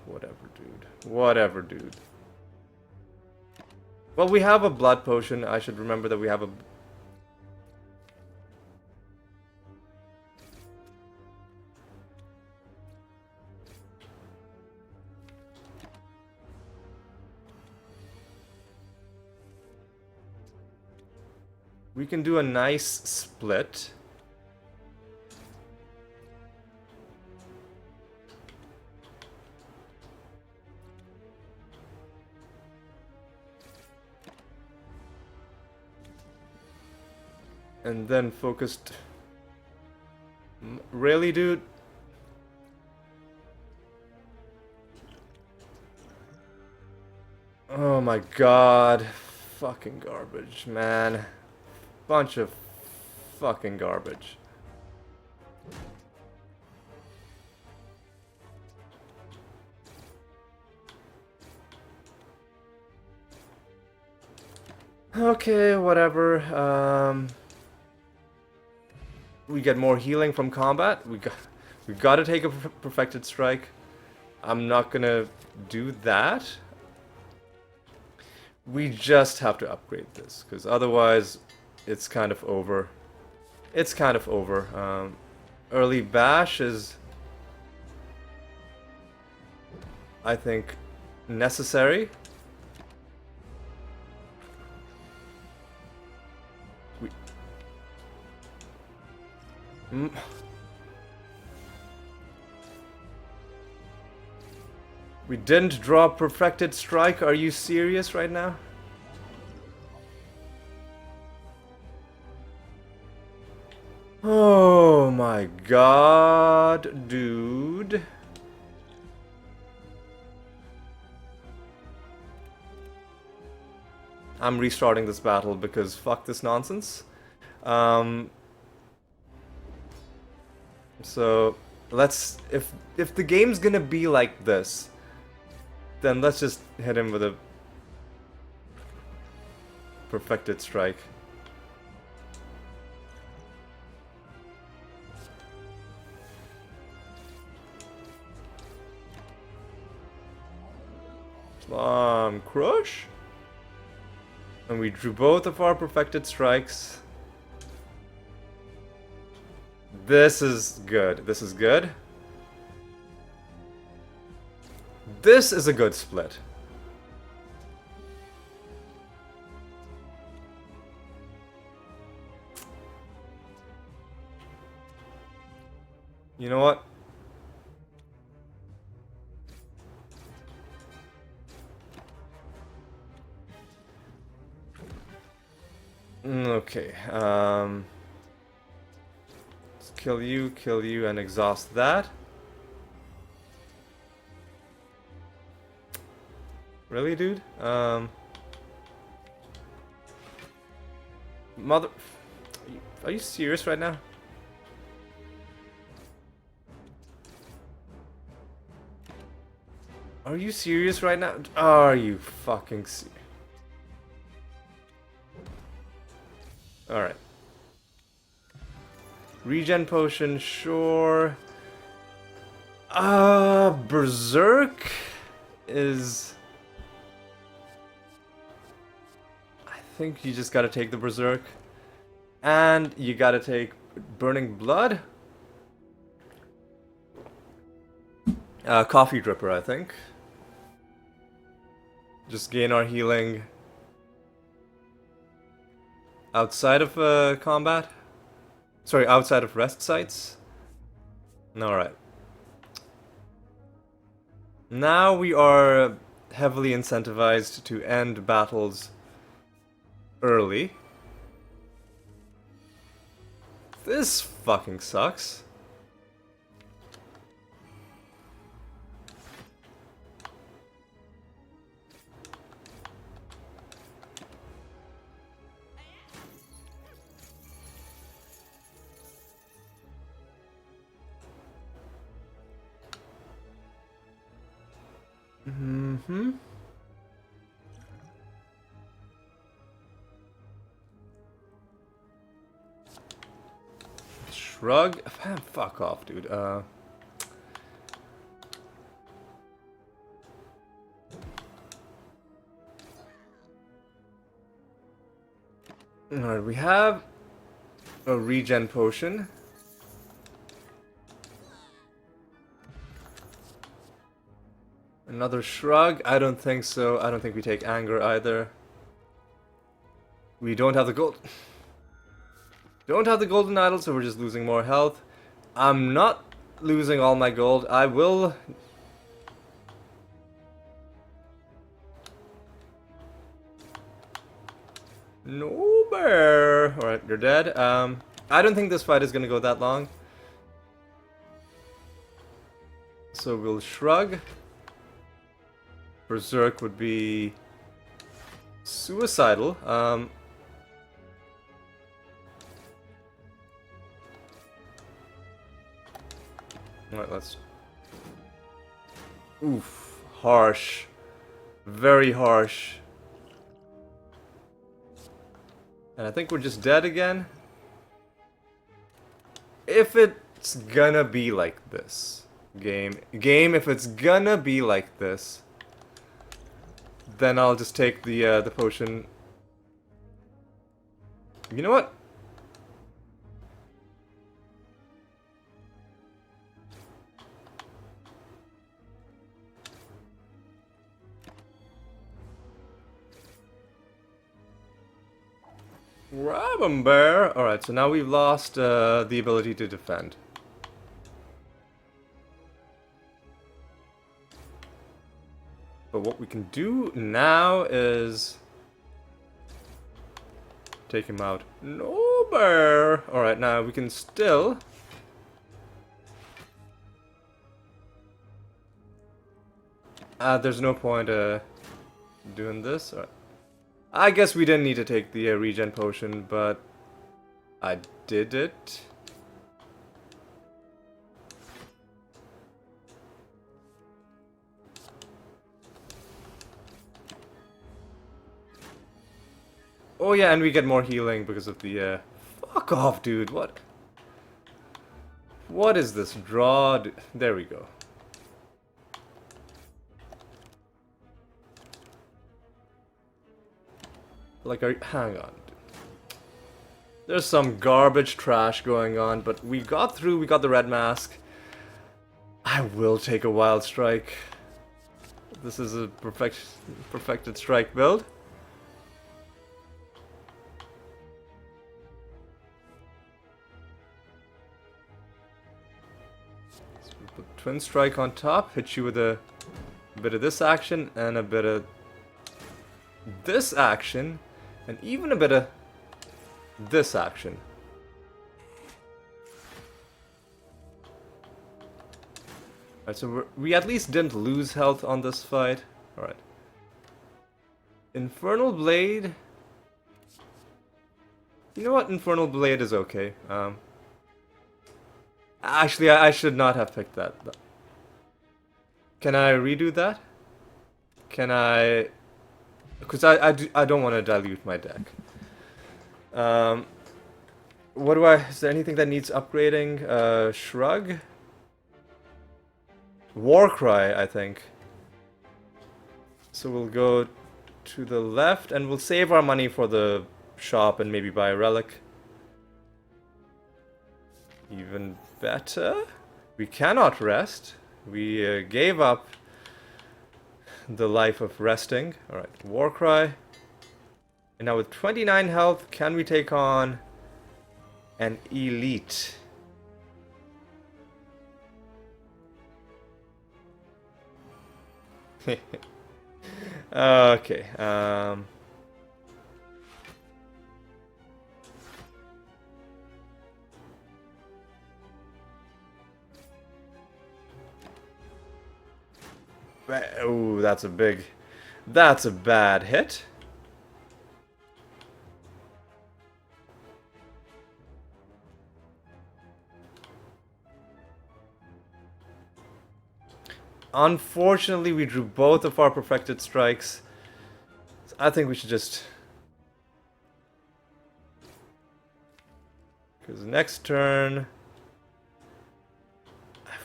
whatever, dude. Whatever, dude. Well, we have a blood potion. I should remember that we have a... We can do a nice split. And then focused. Really, dude? Oh my god. Fucking garbage, man. Bunch of fucking garbage. Okay, whatever. We get more healing from combat. We gotta take a perfected strike. I'm not gonna do that. We just have to upgrade this, because otherwise it's kind of over. It's kind of over. Early bash is, I think, necessary. We didn't draw perfected strike. Are you serious right now? Oh my god, dude. I'm restarting this battle because fuck this nonsense. So let's, if the game's gonna be like this, then let's just hit him with a perfected strike. Crush. And we drew both of our perfected strikes. This is good. This is good. This is a good split. You know what? Okay. Let's kill you, and exhaust that. Really, dude? Mother... Are you serious right now? Are you serious right now? Are you fucking serious? Alright. Regen potion, sure. Berserk is... I think you just gotta take the Berserk. And you gotta take Burning Blood. Coffee Dripper, I think. Just gain our healing outside of combat. Sorry, outside of rest sites. Alright. Now we are heavily incentivized to end battles early. This fucking sucks. Shrug? Man, fuck off, dude. Alright, we have a regen potion. Another shrug? I don't think so. I don't think we take anger either. We don't have the gold. Don't have the golden idol, so we're just losing more health. I'm not losing all my gold. I will... No bear! Alright, you're dead. I don't think this fight is gonna go that long. So we'll shrug. Berserk would be... suicidal. Alright, let's... Oof. Harsh. Very harsh. And I think we're just dead again. If it's gonna be like this, game, if it's gonna be like this, then I'll just take the potion. You know what? Grab 'em, bear! Alright, so now we've lost the ability to defend. But what we can do now is... take him out. No, bear! Alright, now we can still... there's no point doing this. Alright. I guess we didn't need to take the regen potion, but I did it. Oh yeah, and we get more healing because of the fuck off, dude. What is this draw? There we go. Like, hang on. There's some garbage trash going on, but we got through, we got the red mask. I will take a wild strike. This is a perfected strike build. So we put twin strike on top, hit you with a bit of this action and a bit of this action. And even a bit of this action. Alright, so we at least didn't lose health on this fight. Alright. Infernal Blade. You know what? Infernal Blade is okay. Actually, I should not have picked that. Can I redo that? Can I... Because I don't want to dilute my deck. What do I... Is there anything that needs upgrading? Shrug? Warcry, I think. So we'll go to the left, and we'll save our money for the shop and maybe buy a relic. Even better. We cannot rest. We gave up the life of resting. Alright, Warcry. And now with 29 health, can we take on an elite? Okay, oh, that's a bad hit. Unfortunately, we drew both of our perfected strikes. So I think we should just... Because next turn...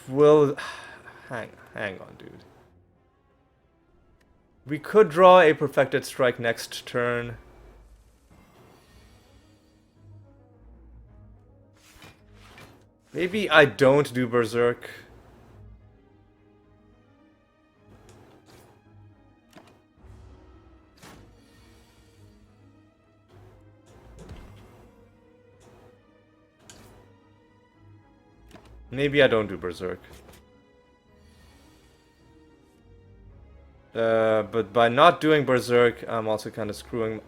Will... Hang on, dude. We could draw a perfected strike next turn. Maybe I don't do Berserk. Maybe I don't do Berserk. But by not doing Berserk, I'm also kind of screwing...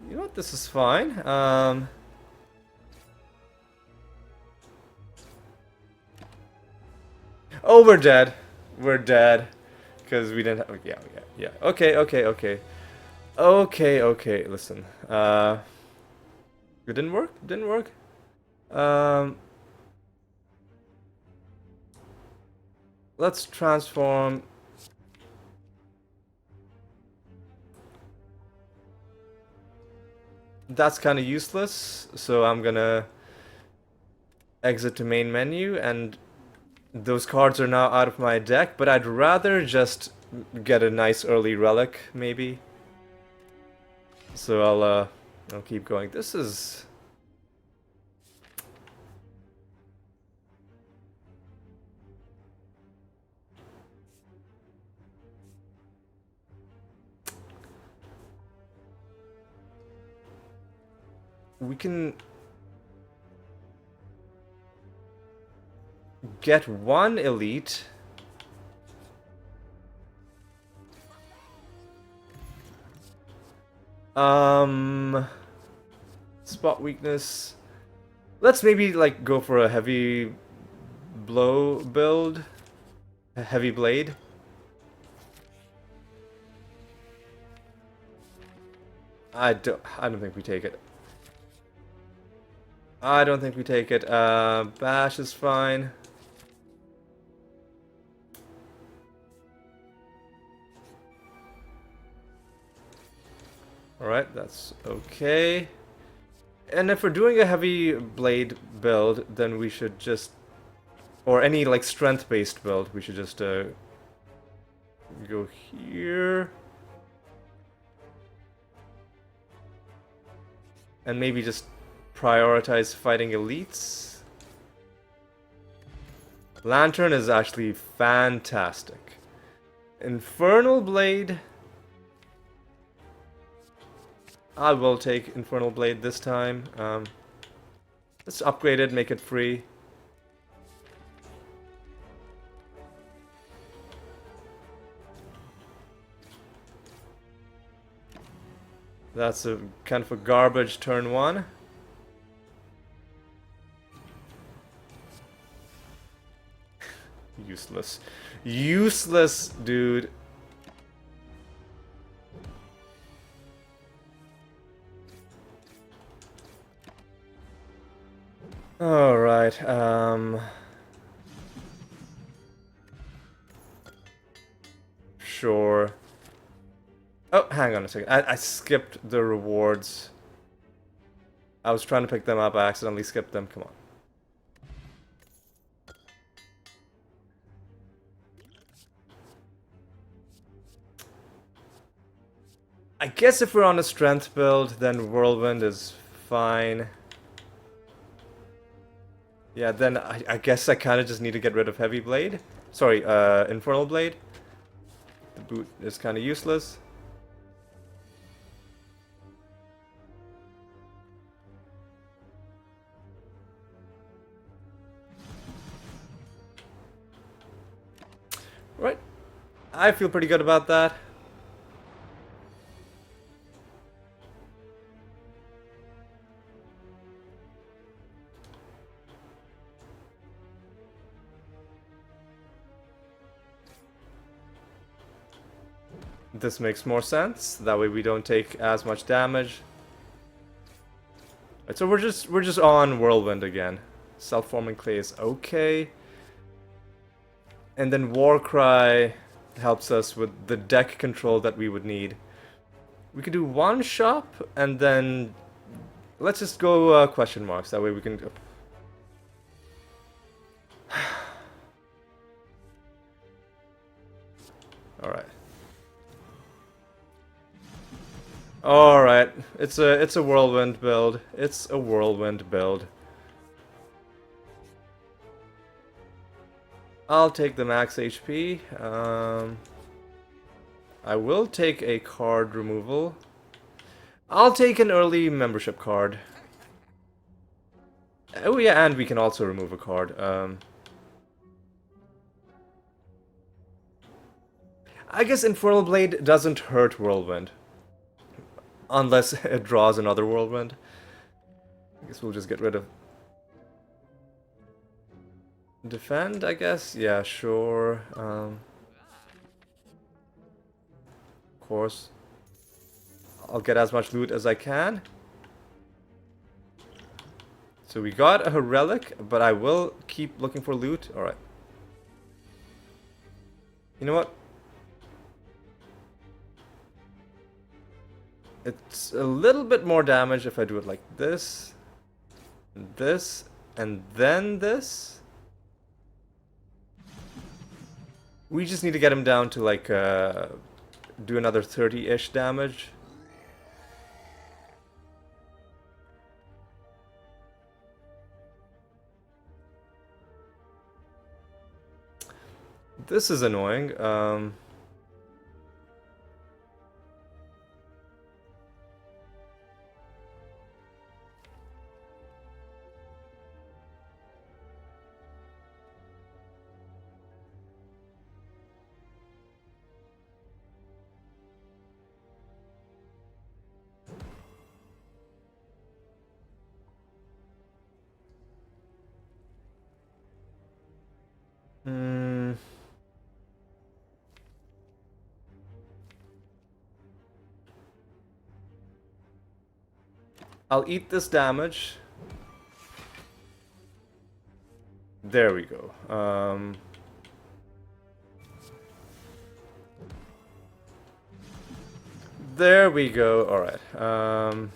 You know what? This is fine. Oh, we're dead. We're dead. Because we didn't have... Yeah. Okay. Okay, listen. It didn't work? Didn't work? Let's transform... That's kind of useless, so I'm gonna exit to main menu, and those cards are now out of my deck, but I'd rather just get a nice early relic, maybe. So I'll keep going. This is... We can get one elite. Spot weakness. Let's maybe like go for a heavy blow build. A heavy blade. I don't think we take it. I don't think we take it. Bash is fine. Alright, that's okay. And if we're doing a heavy blade build, then we should just... Or any like strength-based build, we should just go here. And maybe just prioritize fighting elites. Lantern is actually fantastic. Infernal Blade. I will take Infernal Blade this time. Let's upgrade it, make it free. That's a kind of a garbage turn one. Useless. Useless, dude. Alright, sure. Oh, hang on a second. I skipped the rewards. I was trying to pick them up, I accidentally skipped them. Come on. I guess if we're on a strength build, then Whirlwind is fine. Yeah, then I guess I kind of just need to get rid of Heavy Blade. Sorry, Infernal Blade. The boot is kind of useless. Right. I feel pretty good about that. This makes more sense. That way we don't take as much damage. Right, so we're just on Whirlwind again. Self-forming clay is okay. And then Warcry helps us with the deck control that we would need. We could do one shop and then let's just go question marks. That way we can go. All right. Alright, it's a whirlwind build. It's a whirlwind build. I'll take the max HP. I will take a card removal. I'll take an early membership card. Oh yeah, and we can also remove a card. I guess Infernal Blade doesn't hurt Whirlwind. Unless it draws another Whirlwind. I guess we'll just get rid of... Defend, I guess? Yeah, sure. Of course. I'll get as much loot as I can. So we got a relic, but I will keep looking for loot. Alright. You know what? It's a little bit more damage if I do it like this, and then this. We just need to get him down to like, do another 30-ish damage. This is annoying. I'll eat this damage. There we go. There we go. Alright.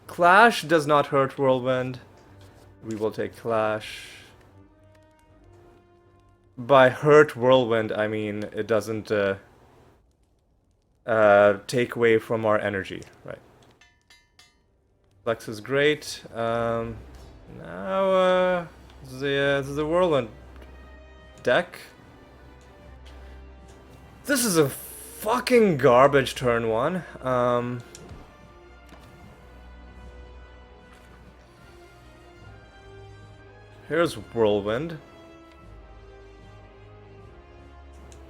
Clash does not hurt Whirlwind. We will take Clash. By hurt Whirlwind, I mean it doesn't take away from our energy, right? Flex is great. Now this is the Whirlwind deck. This is a fucking garbage turn one. Here's Whirlwind.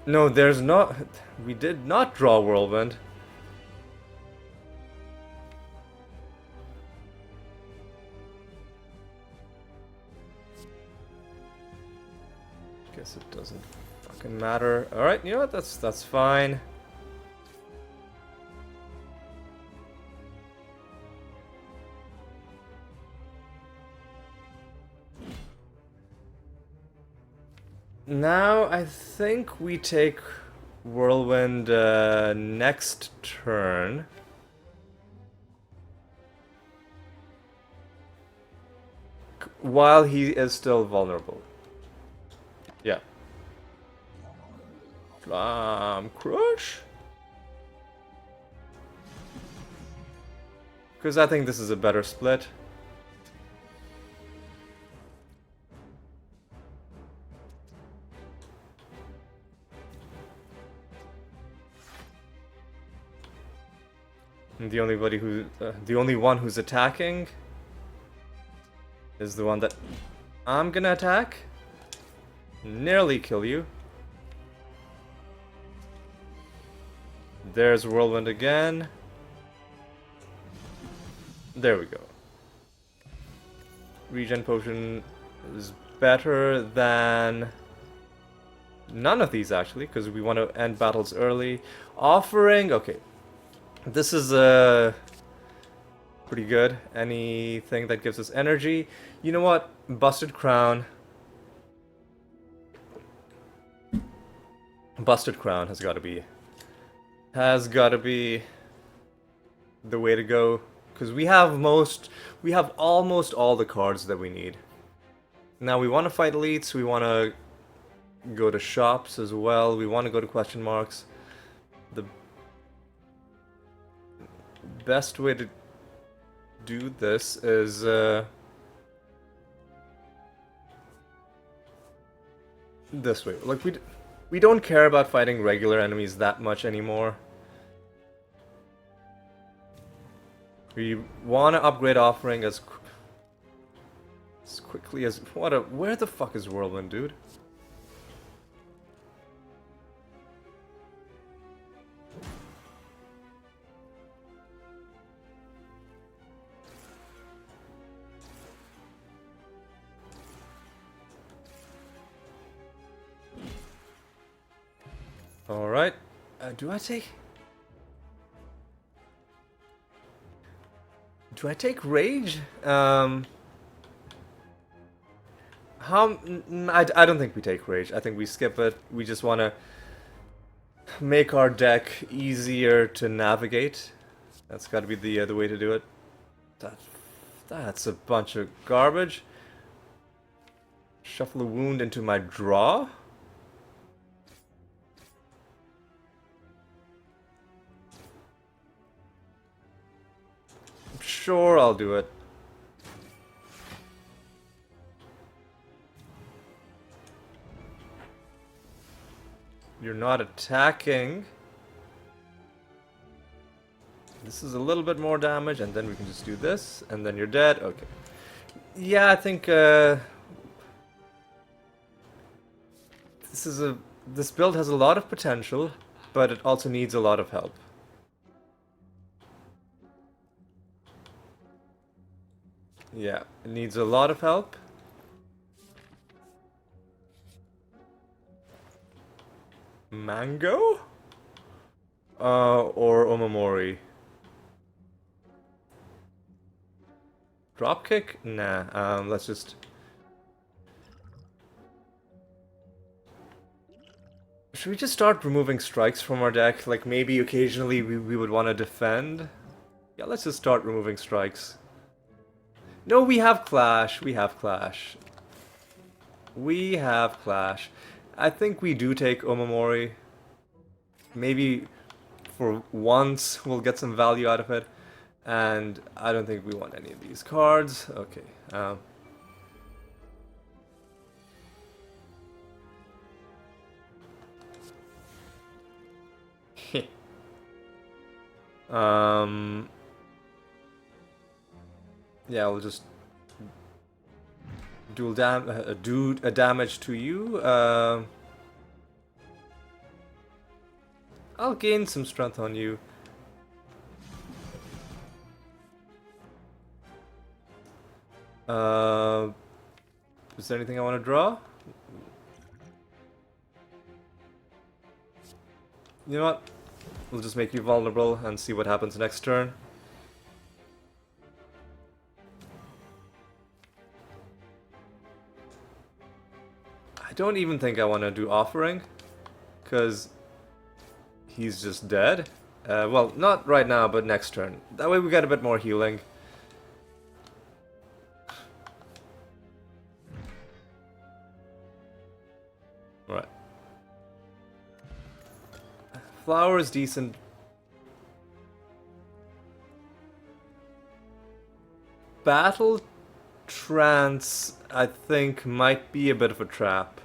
No, there's not. We did not draw Whirlwind. Guess it doesn't fucking matter. Alright, you know what? That's fine. Now, I think we take Whirlwind next turn. While he is still vulnerable. Yeah. Crush? Because I think this is a better split. And the only one who's attacking is the one that I'm gonna attack. Nearly kill you. There's Whirlwind again. There we go. Regen potion is better than none of these actually, because we want to end battles early. Offering, okay. This is pretty good. Anything that gives us energy. You know what? Busted Crown. Busted Crown has got to be the way to go, because we have almost all the cards that we need. Now we want to fight elites, we want to go to shops as well, we want to go to question marks. The best way to do this is this way. Like we don't care about fighting regular enemies that much anymore. We want to upgrade offering as As quickly as... What a... Where the fuck is Whirlwind, dude? Alright. Do I take... Do I take Rage? I don't think we take Rage. I think we skip it. We just want to make our deck easier to navigate. That's got to be the way to do it. That's a bunch of garbage. Shuffle a wound into my draw. Sure, I'll do it. You're not attacking. This is a little bit more damage, and then we can just do this, and then you're dead. Okay. Yeah, I think this build has a lot of potential, but it also needs a lot of help. Yeah, it needs a lot of help. Mango? Or Omamori? Dropkick? Nah, let's just... Should we just start removing strikes from our deck? Like, maybe occasionally we would want to defend? Yeah, let's just start removing strikes. No, we have Clash. We have Clash. We have Clash. I think we do take Omamori. Maybe for once we'll get some value out of it. And I don't think we want any of these cards. Okay. Yeah, we'll just do a damage to you. I'll gain some strength on you. Is there anything I want to draw? You know what? We'll just make you vulnerable and see what happens next turn. I don't even think I want to do Offering, because he's just dead. Well, not right now, but next turn. That way we get a bit more healing. Right. Flower is decent. Battle Trance, I think, might be a bit of a trap.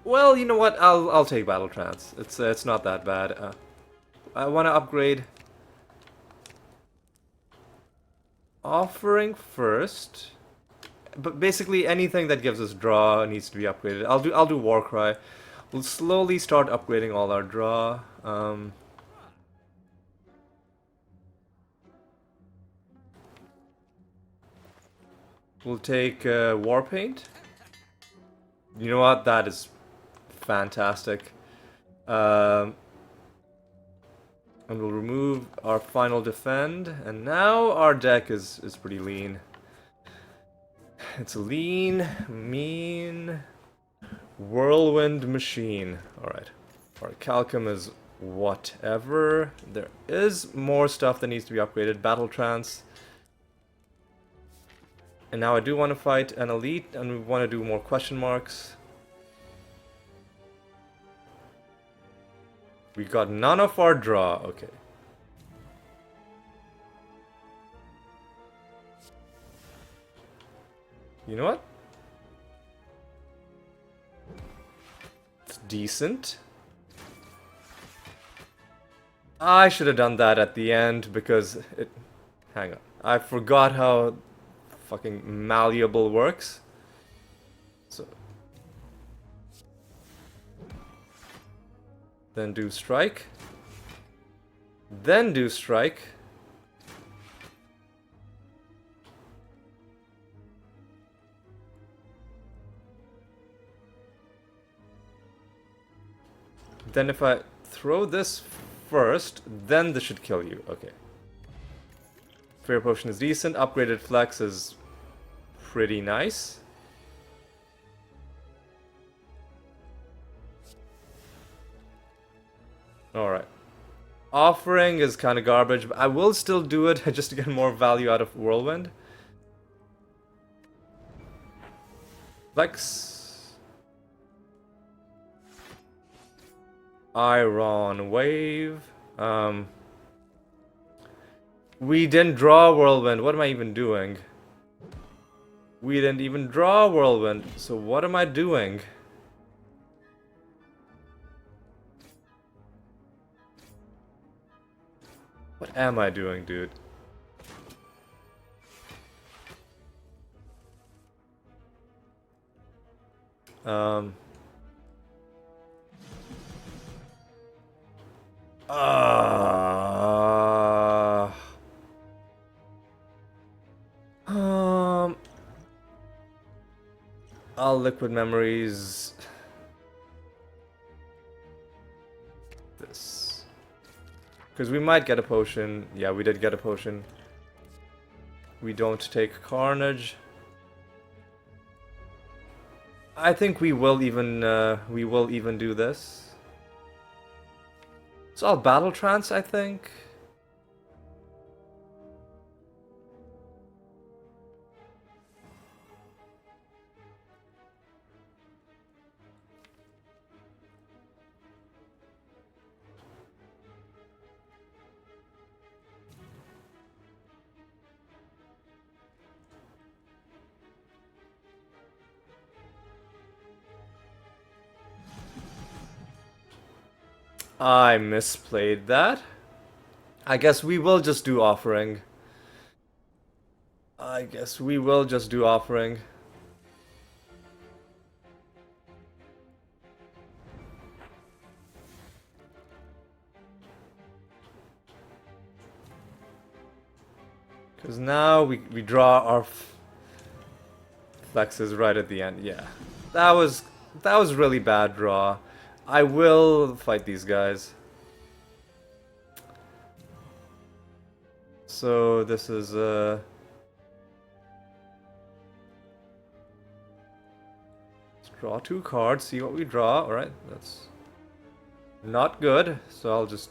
Well, you know what? I'll take Battle Trance. It's not that bad. I want to upgrade Offering first, but basically anything that gives us draw needs to be upgraded. I'll do Warcry. We'll slowly start upgrading all our draw. We'll take Warpaint. You know what? That is fantastic. And we'll remove our final defend, and now our deck is pretty lean. It's a lean, mean, whirlwind machine. Alright. Our Calcum is whatever. There is more stuff that needs to be upgraded. Battle Trance. And now I do want to fight an elite, and we want to do more question marks. We got none of our draw. Okay. You know what? It's decent. I should have done that at the end because it... Hang on. I forgot how fucking malleable works. So... Then do strike. Then do strike. Then if I throw this first, then this should kill you. Okay. Fear Potion is decent. Upgraded Flex is pretty nice. Alright. Offering is kind of garbage, but I will still do it just to get more value out of Whirlwind. Flex. Iron Wave. We didn't draw Whirlwind. What am I even doing? We didn't even draw Whirlwind. So what am I doing? What am I doing, dude? All liquid memories. This. Because we might get a potion. Yeah, we did get a potion. We don't take Carnage. I think we will even do this. It's all Battle Trance, I think. I misplayed that. I guess we will just do Offering. Because now we draw our flexes right at the end. Yeah, that was really bad draw. I will fight these guys. So this is let's draw 2 cards, see what we draw. Alright, that's not good. So I'll just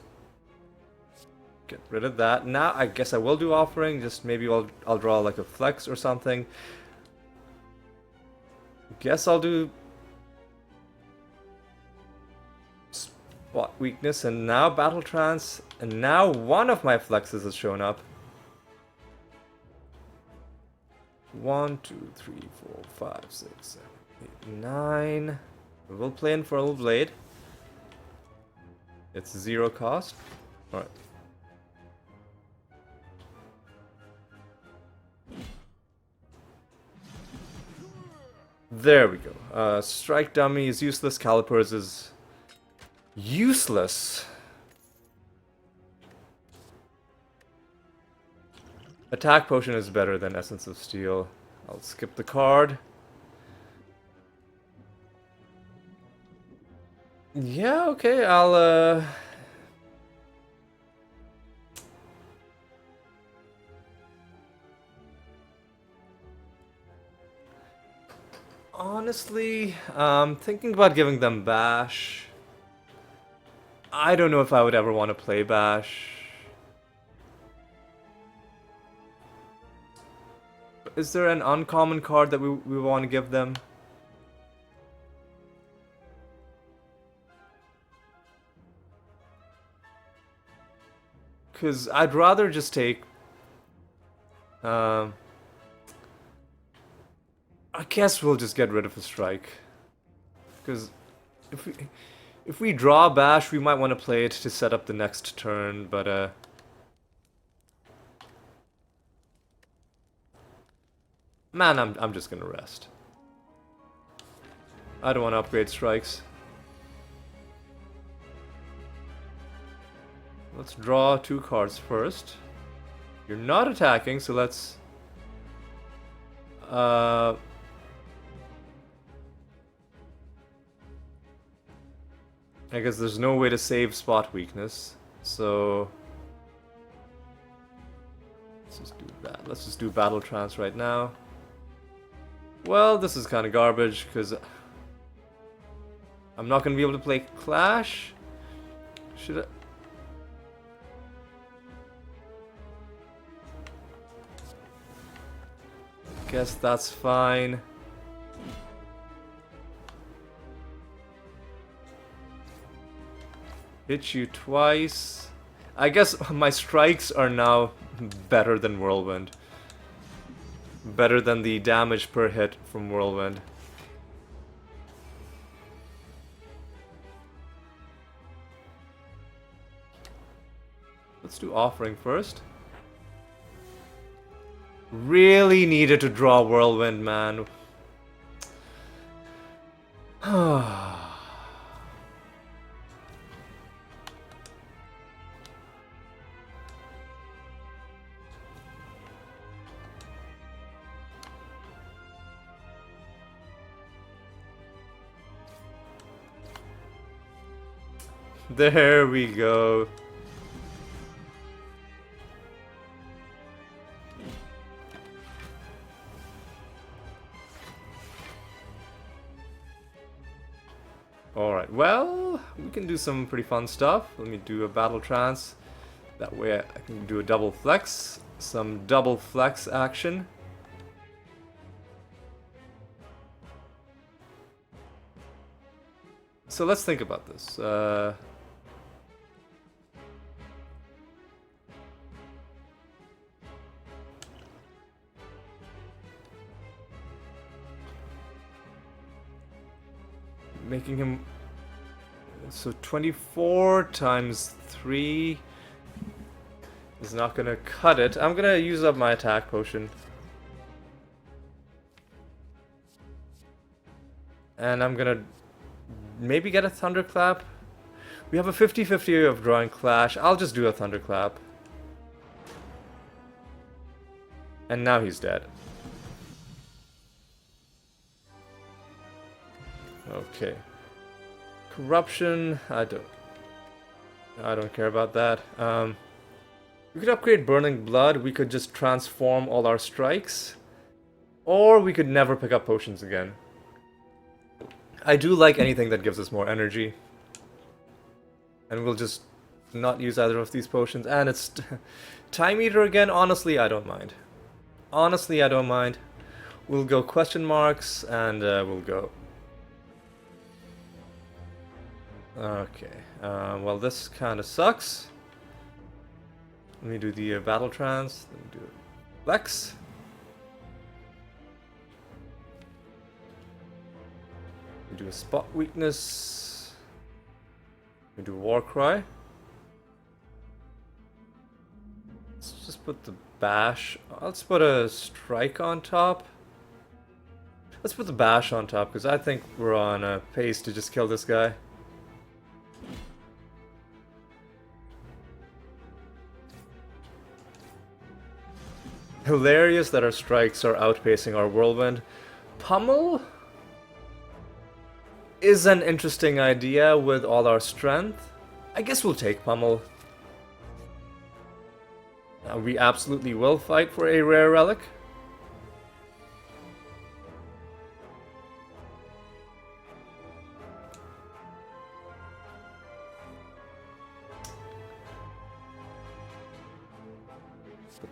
get rid of that. Now I guess I will do Offering, just maybe I'll draw like a flex or something. Guess I'll do Spot Weakness, and now Battle Trance, and now one of my flexes has shown up. 1, 2, 3, 4, 5, 6, 7, 8, 9. We'll play Infernal Blade. It's 0 cost. Alright. There we go. Strike Dummy is useless. Calipers is useless. Attack Potion is better than Essence of Steel. I'll skip the card. Yeah, okay, I'll honestly, thinking about giving them Bash. I don't know if I would ever want to play Bash. Is there an uncommon card that we want to give them? Because I'd rather just take... I guess we'll just get rid of a strike. Because If we draw Bash, we might want to play it to set up the next turn, but man, I'm just gonna rest. I don't want to upgrade strikes. Let's draw 2 cards first. You're not attacking, so let's... I guess there's no way to save spot weakness, so... Let's just do that. Let's just do Battle Trance right now. Well, this is kind of garbage, because... I'm not going to be able to play Clash. Should I... Guess that's fine. Hit you twice. I guess my strikes are now better than Whirlwind. Better than the damage per hit from Whirlwind. Let's do Offering first. Really needed to draw Whirlwind, man. There we go. Alright, well, we can do some pretty fun stuff. Let me do a Battle Trance. That way I can do a double flex. Some double flex action. So let's think about this. Making him... So 24 times 3 is not gonna cut it. I'm gonna use up my attack potion. And I'm gonna maybe get a Thunderclap. We have a 50-50 of drawing Clash. I'll just do a Thunderclap. And now he's dead. Okay. Corruption, I don't care about that. We could upgrade Burning Blood, we could just transform all our strikes. Or we could never pick up potions again. I do like anything that gives us more energy. And we'll just not use either of these potions. And it's Time Eater again, honestly I don't mind. Honestly I don't mind. We'll go question marks and we'll go. Okay, well this kind of sucks. Let me do the Battle Trance, let me do Flex. Let me do a Spot Weakness. Let me do War Cry. Let's just put the Bash, let's put a Strike on top. Let's put the Bash on top, because I think we're on a pace to just kill this guy. Hilarious that our strikes are outpacing our Whirlwind. Pummel is an interesting idea with all our strength. I guess we'll take Pummel. We absolutely will fight for a rare relic.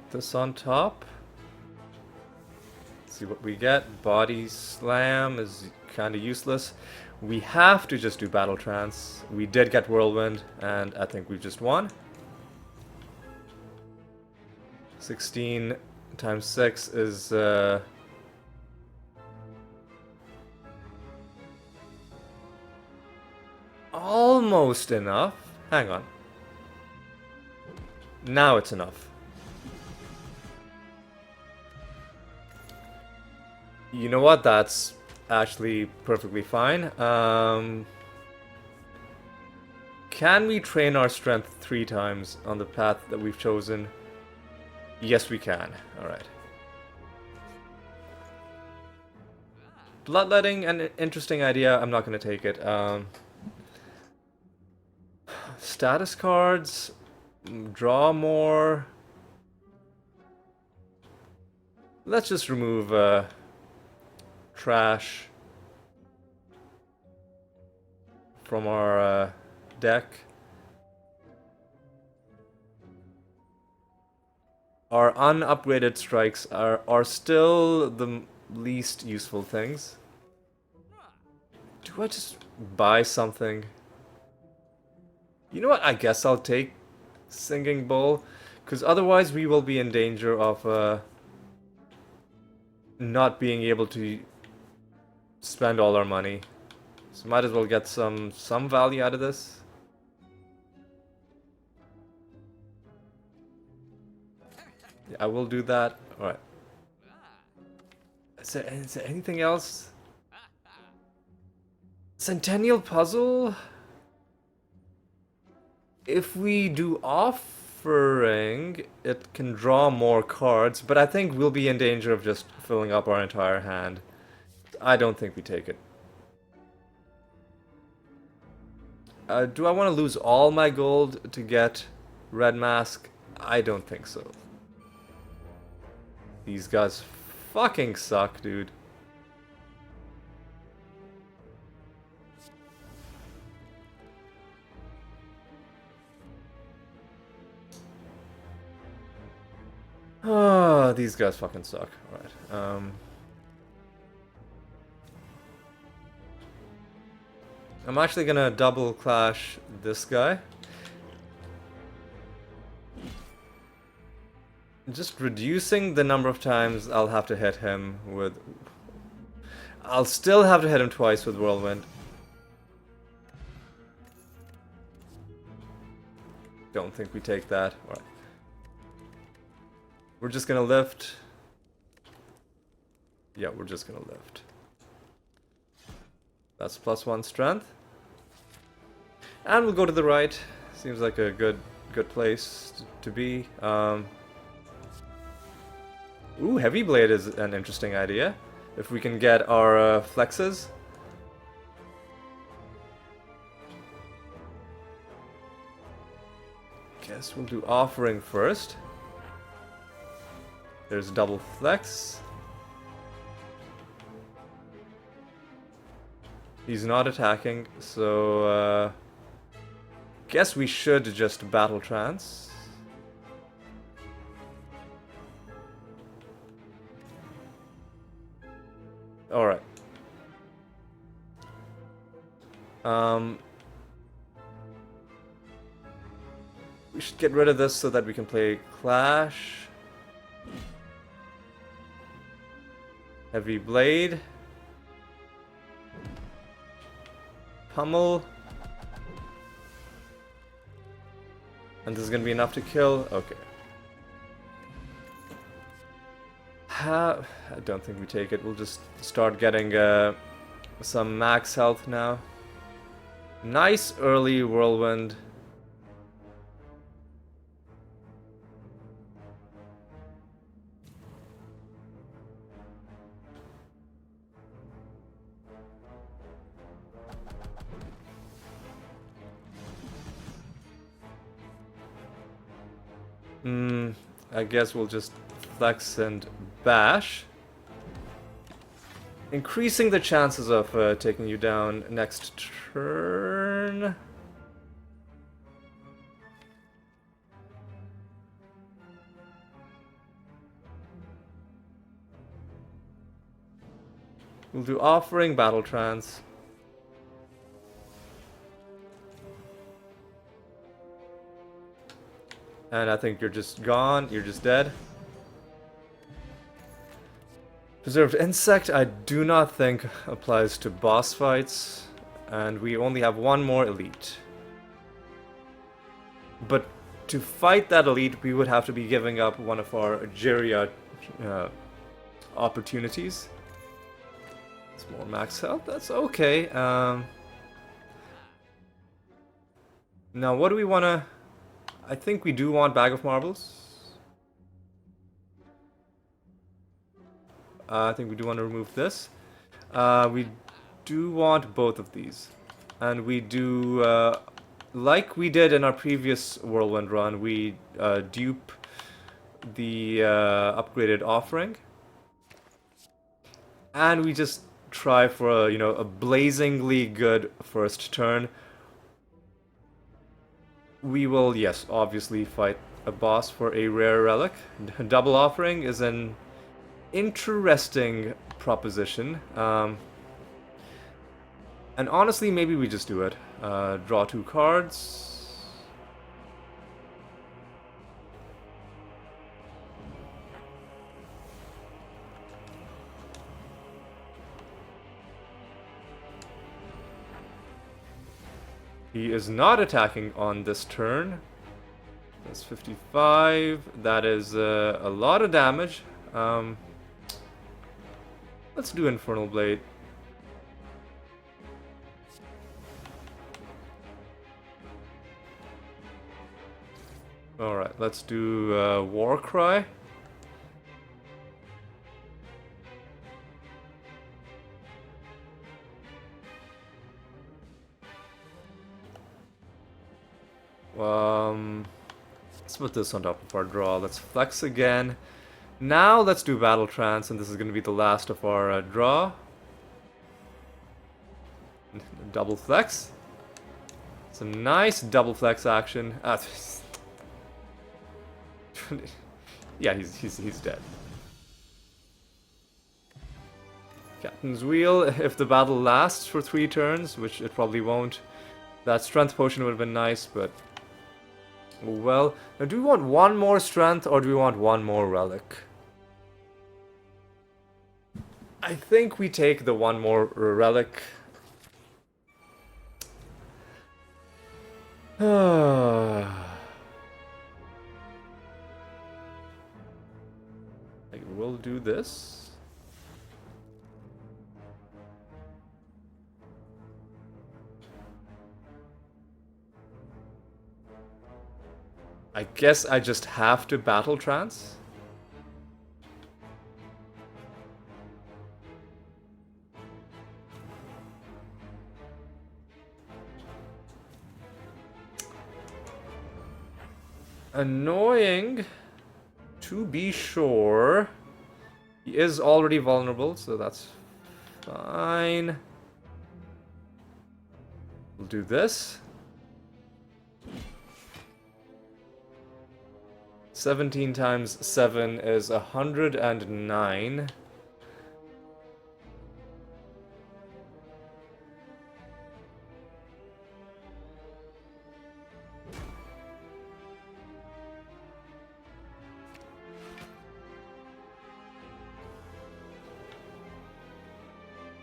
This on top. Let's see what we get. Body Slam is kind of useless. We have to just do Battle Trance. We did get Whirlwind, and I think we've just won. 16 times 6 is... almost enough. Hang on. Now it's enough. You know what? That's actually perfectly fine. Can we train our strength 3 times on the path that we've chosen? Yes, we can. Alright. Bloodletting, an interesting idea. I'm not going to take it. Status cards. Draw more. Let's just remove trash from our deck. Our unupgraded strikes are still the least useful things. Do I just buy something? You know what? I guess I'll take Singing Bowl, because otherwise we will be in danger of not being able to spend all our money. So might as well get some value out of this. Yeah, I will do that. Alright. Is there anything else? Centennial Puzzle? If we do offering, it can draw more cards, but I think we'll be in danger of just filling up our entire hand. I don't think we take it. Do I want to lose all my gold to get Red Mask? I don't think so. These guys fucking suck, dude. Oh, these guys fucking suck. Alright, I'm actually gonna double clash this guy. Just reducing the number of times I'll have to hit him with... I'll still have to hit him twice with Whirlwind. Don't think we take that. Alright. We're just gonna lift. Yeah, we're just gonna lift. That's +1 strength. And we'll go to the right. Seems like a good place to be. Ooh, Heavy Blade is an interesting idea. If we can get our flexes. Guess we'll do offering first. There's a double flex. He's not attacking, so guess we should just battle trance. Alright. We should get rid of this so that we can play Clash. Heavy Blade. Pummel. And this is gonna be enough to kill? Okay. I don't think we take it. We'll just start getting some max health now. Nice early Whirlwind. I guess we'll just flex and bash. Increasing the chances of taking you down next turn. We'll do offering, battle trance. And I think you're just gone, you're just dead. Preserved Insect, I do not think applies to boss fights. And we only have one more elite. But to fight that elite, we would have to be giving up one of our Jiria opportunities. It's more max health, that's okay. Now, what do we want to... I think we do want Bag of Marbles. I think we do want to remove this. We do want both of these. And we do, like we did in our previous Whirlwind run, we dupe the upgraded offering. And we just try for a, a blazingly good first turn. We will, yes, obviously fight a boss for a rare relic. Double offering is an interesting proposition. And honestly, maybe we just do it. Draw 2 cards. He is not attacking on this turn. That's 55. That is a lot of damage. Let's do Infernal Blade. Alright, let's do War Cry. Let's put this on top of our draw. Let's flex again. Now let's do Battle Trance, and this is going to be the last of our draw. Double flex. Some nice double flex action. Yeah, he's dead. Captain's Wheel. If the battle lasts for 3 turns, which it probably won't, that strength potion would have been nice, but well. Now, do we want one more strength or do we want one more relic? I think we take the one more relic. I will do this. I guess I just have to Battle Trance. Annoying, to be sure. He is already vulnerable, so that's fine. We'll do this. 17 times 7 is 109.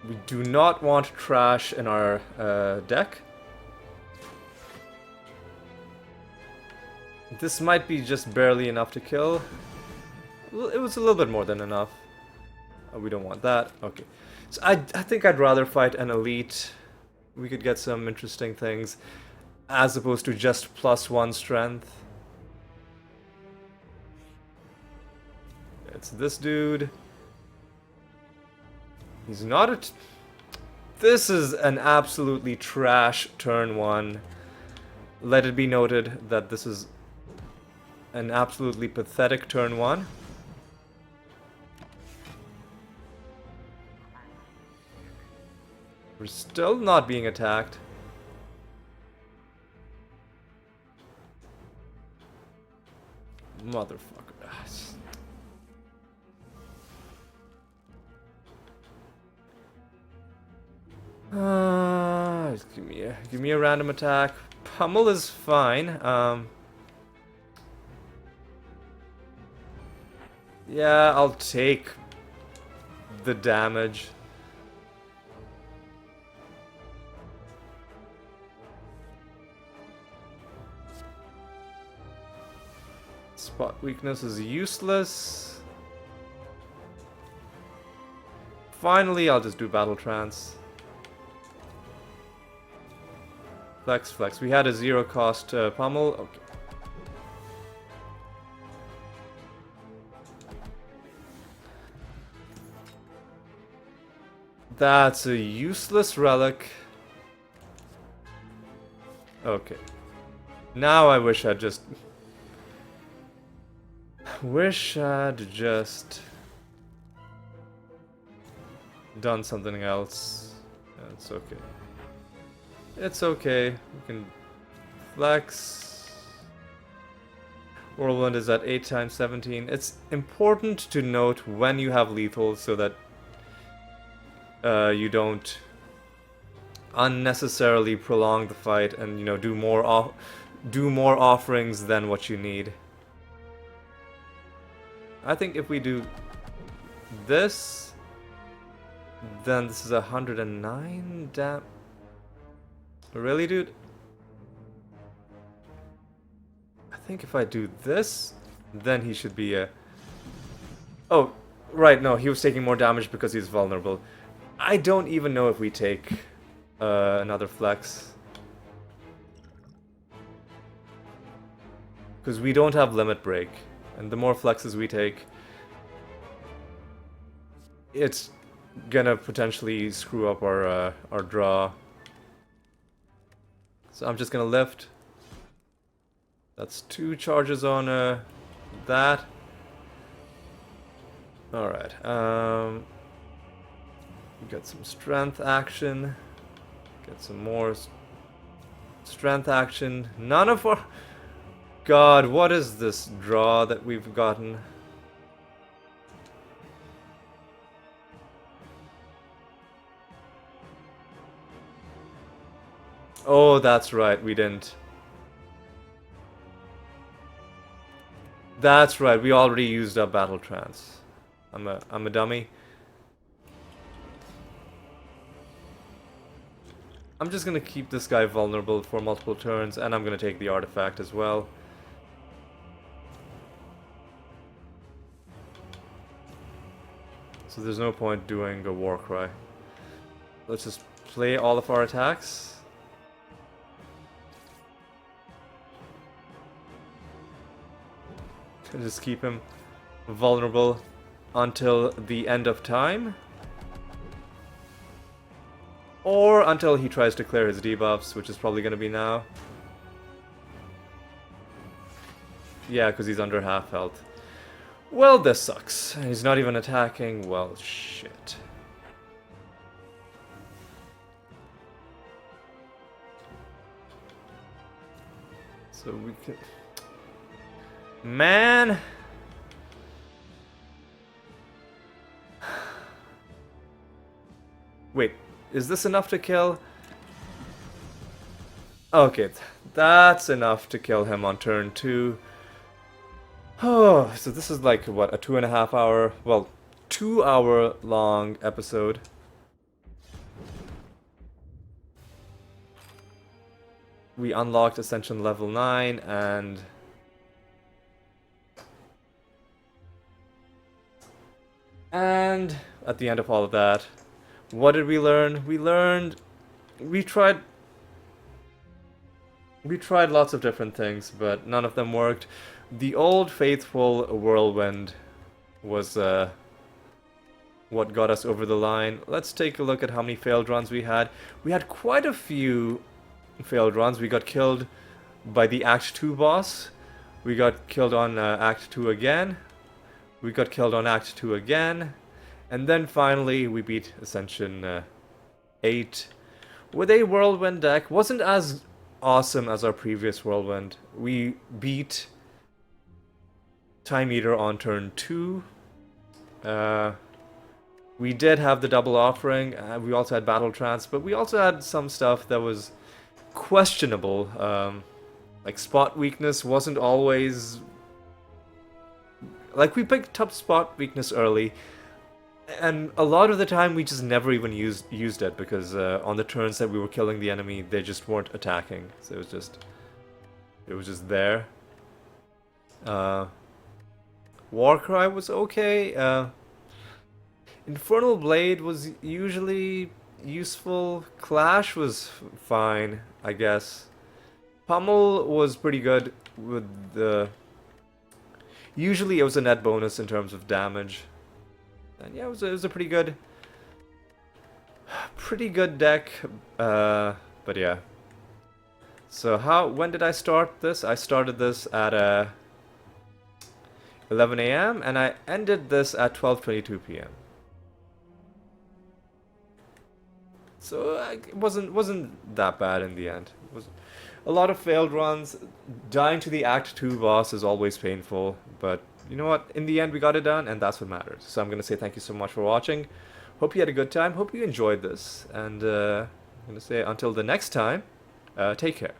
We do not want trash in our deck. This might be just barely enough to kill. It was a little bit more than enough. Oh, we don't want that. Okay. So I think I'd rather fight an elite. We could get some interesting things as opposed to just +1 strength. It's this dude. He's not a... This is an absolutely trash turn 1. Let it be noted that this is an absolutely pathetic turn 1. We're still not being attacked. Motherfucker. Just give me a random attack. Pummel is fine. Yeah, I'll take the damage. Spot weakness is useless. Finally, I'll just do Battle Trance. Flex, flex. We had a 0 cost pummel. Okay. That's a useless relic. Okay. Now I wish I'd just... done something else. It's okay. It's okay. We can flex. Whirlwind is at 8 times 17. It's important to note when you have lethal so that you don't unnecessarily prolong the fight and, you know, do more offerings than what you need. I think if we do this, then this is 109 damn. Really, dude? I think if I do this, then he should be a... Oh, right, no, he was taking more damage because he's vulnerable. I don't even know if we take another flex. Because we don't have limit break. And the more flexes we take, it's gonna potentially screw up our draw. So I'm just gonna lift. That's 2 charges on that. Alright, get some strength action. Get some more strength action. None of our... God, what is this draw that we've gotten? Oh, that's right, we didn't. That's right, we already used up Battle Trance. I'm a dummy. I'm just gonna keep this guy vulnerable for multiple turns, and I'm gonna take the artifact as well. So there's no point doing a war cry. Let's just play all of our attacks. And just keep him vulnerable until the end of time. Or until he tries to clear his debuffs, which is probably going to be now. Yeah, because he's under half health. Well, this sucks. He's not even attacking. Well, shit. So we can... Man! Wait, is this enough to kill? Okay, that's enough to kill him on turn 2. Oh, so this is like, what, a 2.5 hour, well, 2 hour long episode. We unlocked Ascension level 9 and... And at the end of all of that, what did we learn? We tried lots of different things, but none of them worked. The old faithful whirlwind was what got us over the line. Let's take a look at how many failed runs we had. We had quite a few failed runs. We got killed by the Act 2 boss. We got killed on Act 2 again. We got killed on Act 2 again. And then finally we beat Ascension 8 with a whirlwind deck. Wasn't as awesome as our previous whirlwind. We beat Time Eater on turn 2. We did have the double offering. We also had Battle Trance, but we also had some stuff that was questionable. Like spot weakness wasn't always... Like, we picked up spot weakness early, and a lot of the time we just never even used it, because on the turns that we were killing the enemy, they just weren't attacking. So it was just there. Warcry was okay. Infernal Blade was usually useful. Clash was fine, I guess. Pummel was pretty good with the... Usually it was a net bonus in terms of damage. And yeah, it was a pretty good deck. But yeah. So when did I start this? I started this at 11 a.m. and I ended this at 12:22 p.m. So it wasn't that bad in the end. It was a lot of failed runs. Dying to the Act 2 boss is always painful, but you know what? In the end, we got it done, and that's what matters. So I'm gonna say thank you so much for watching. Hope you had a good time. Hope you enjoyed this, and I'm gonna say until the next time, take care.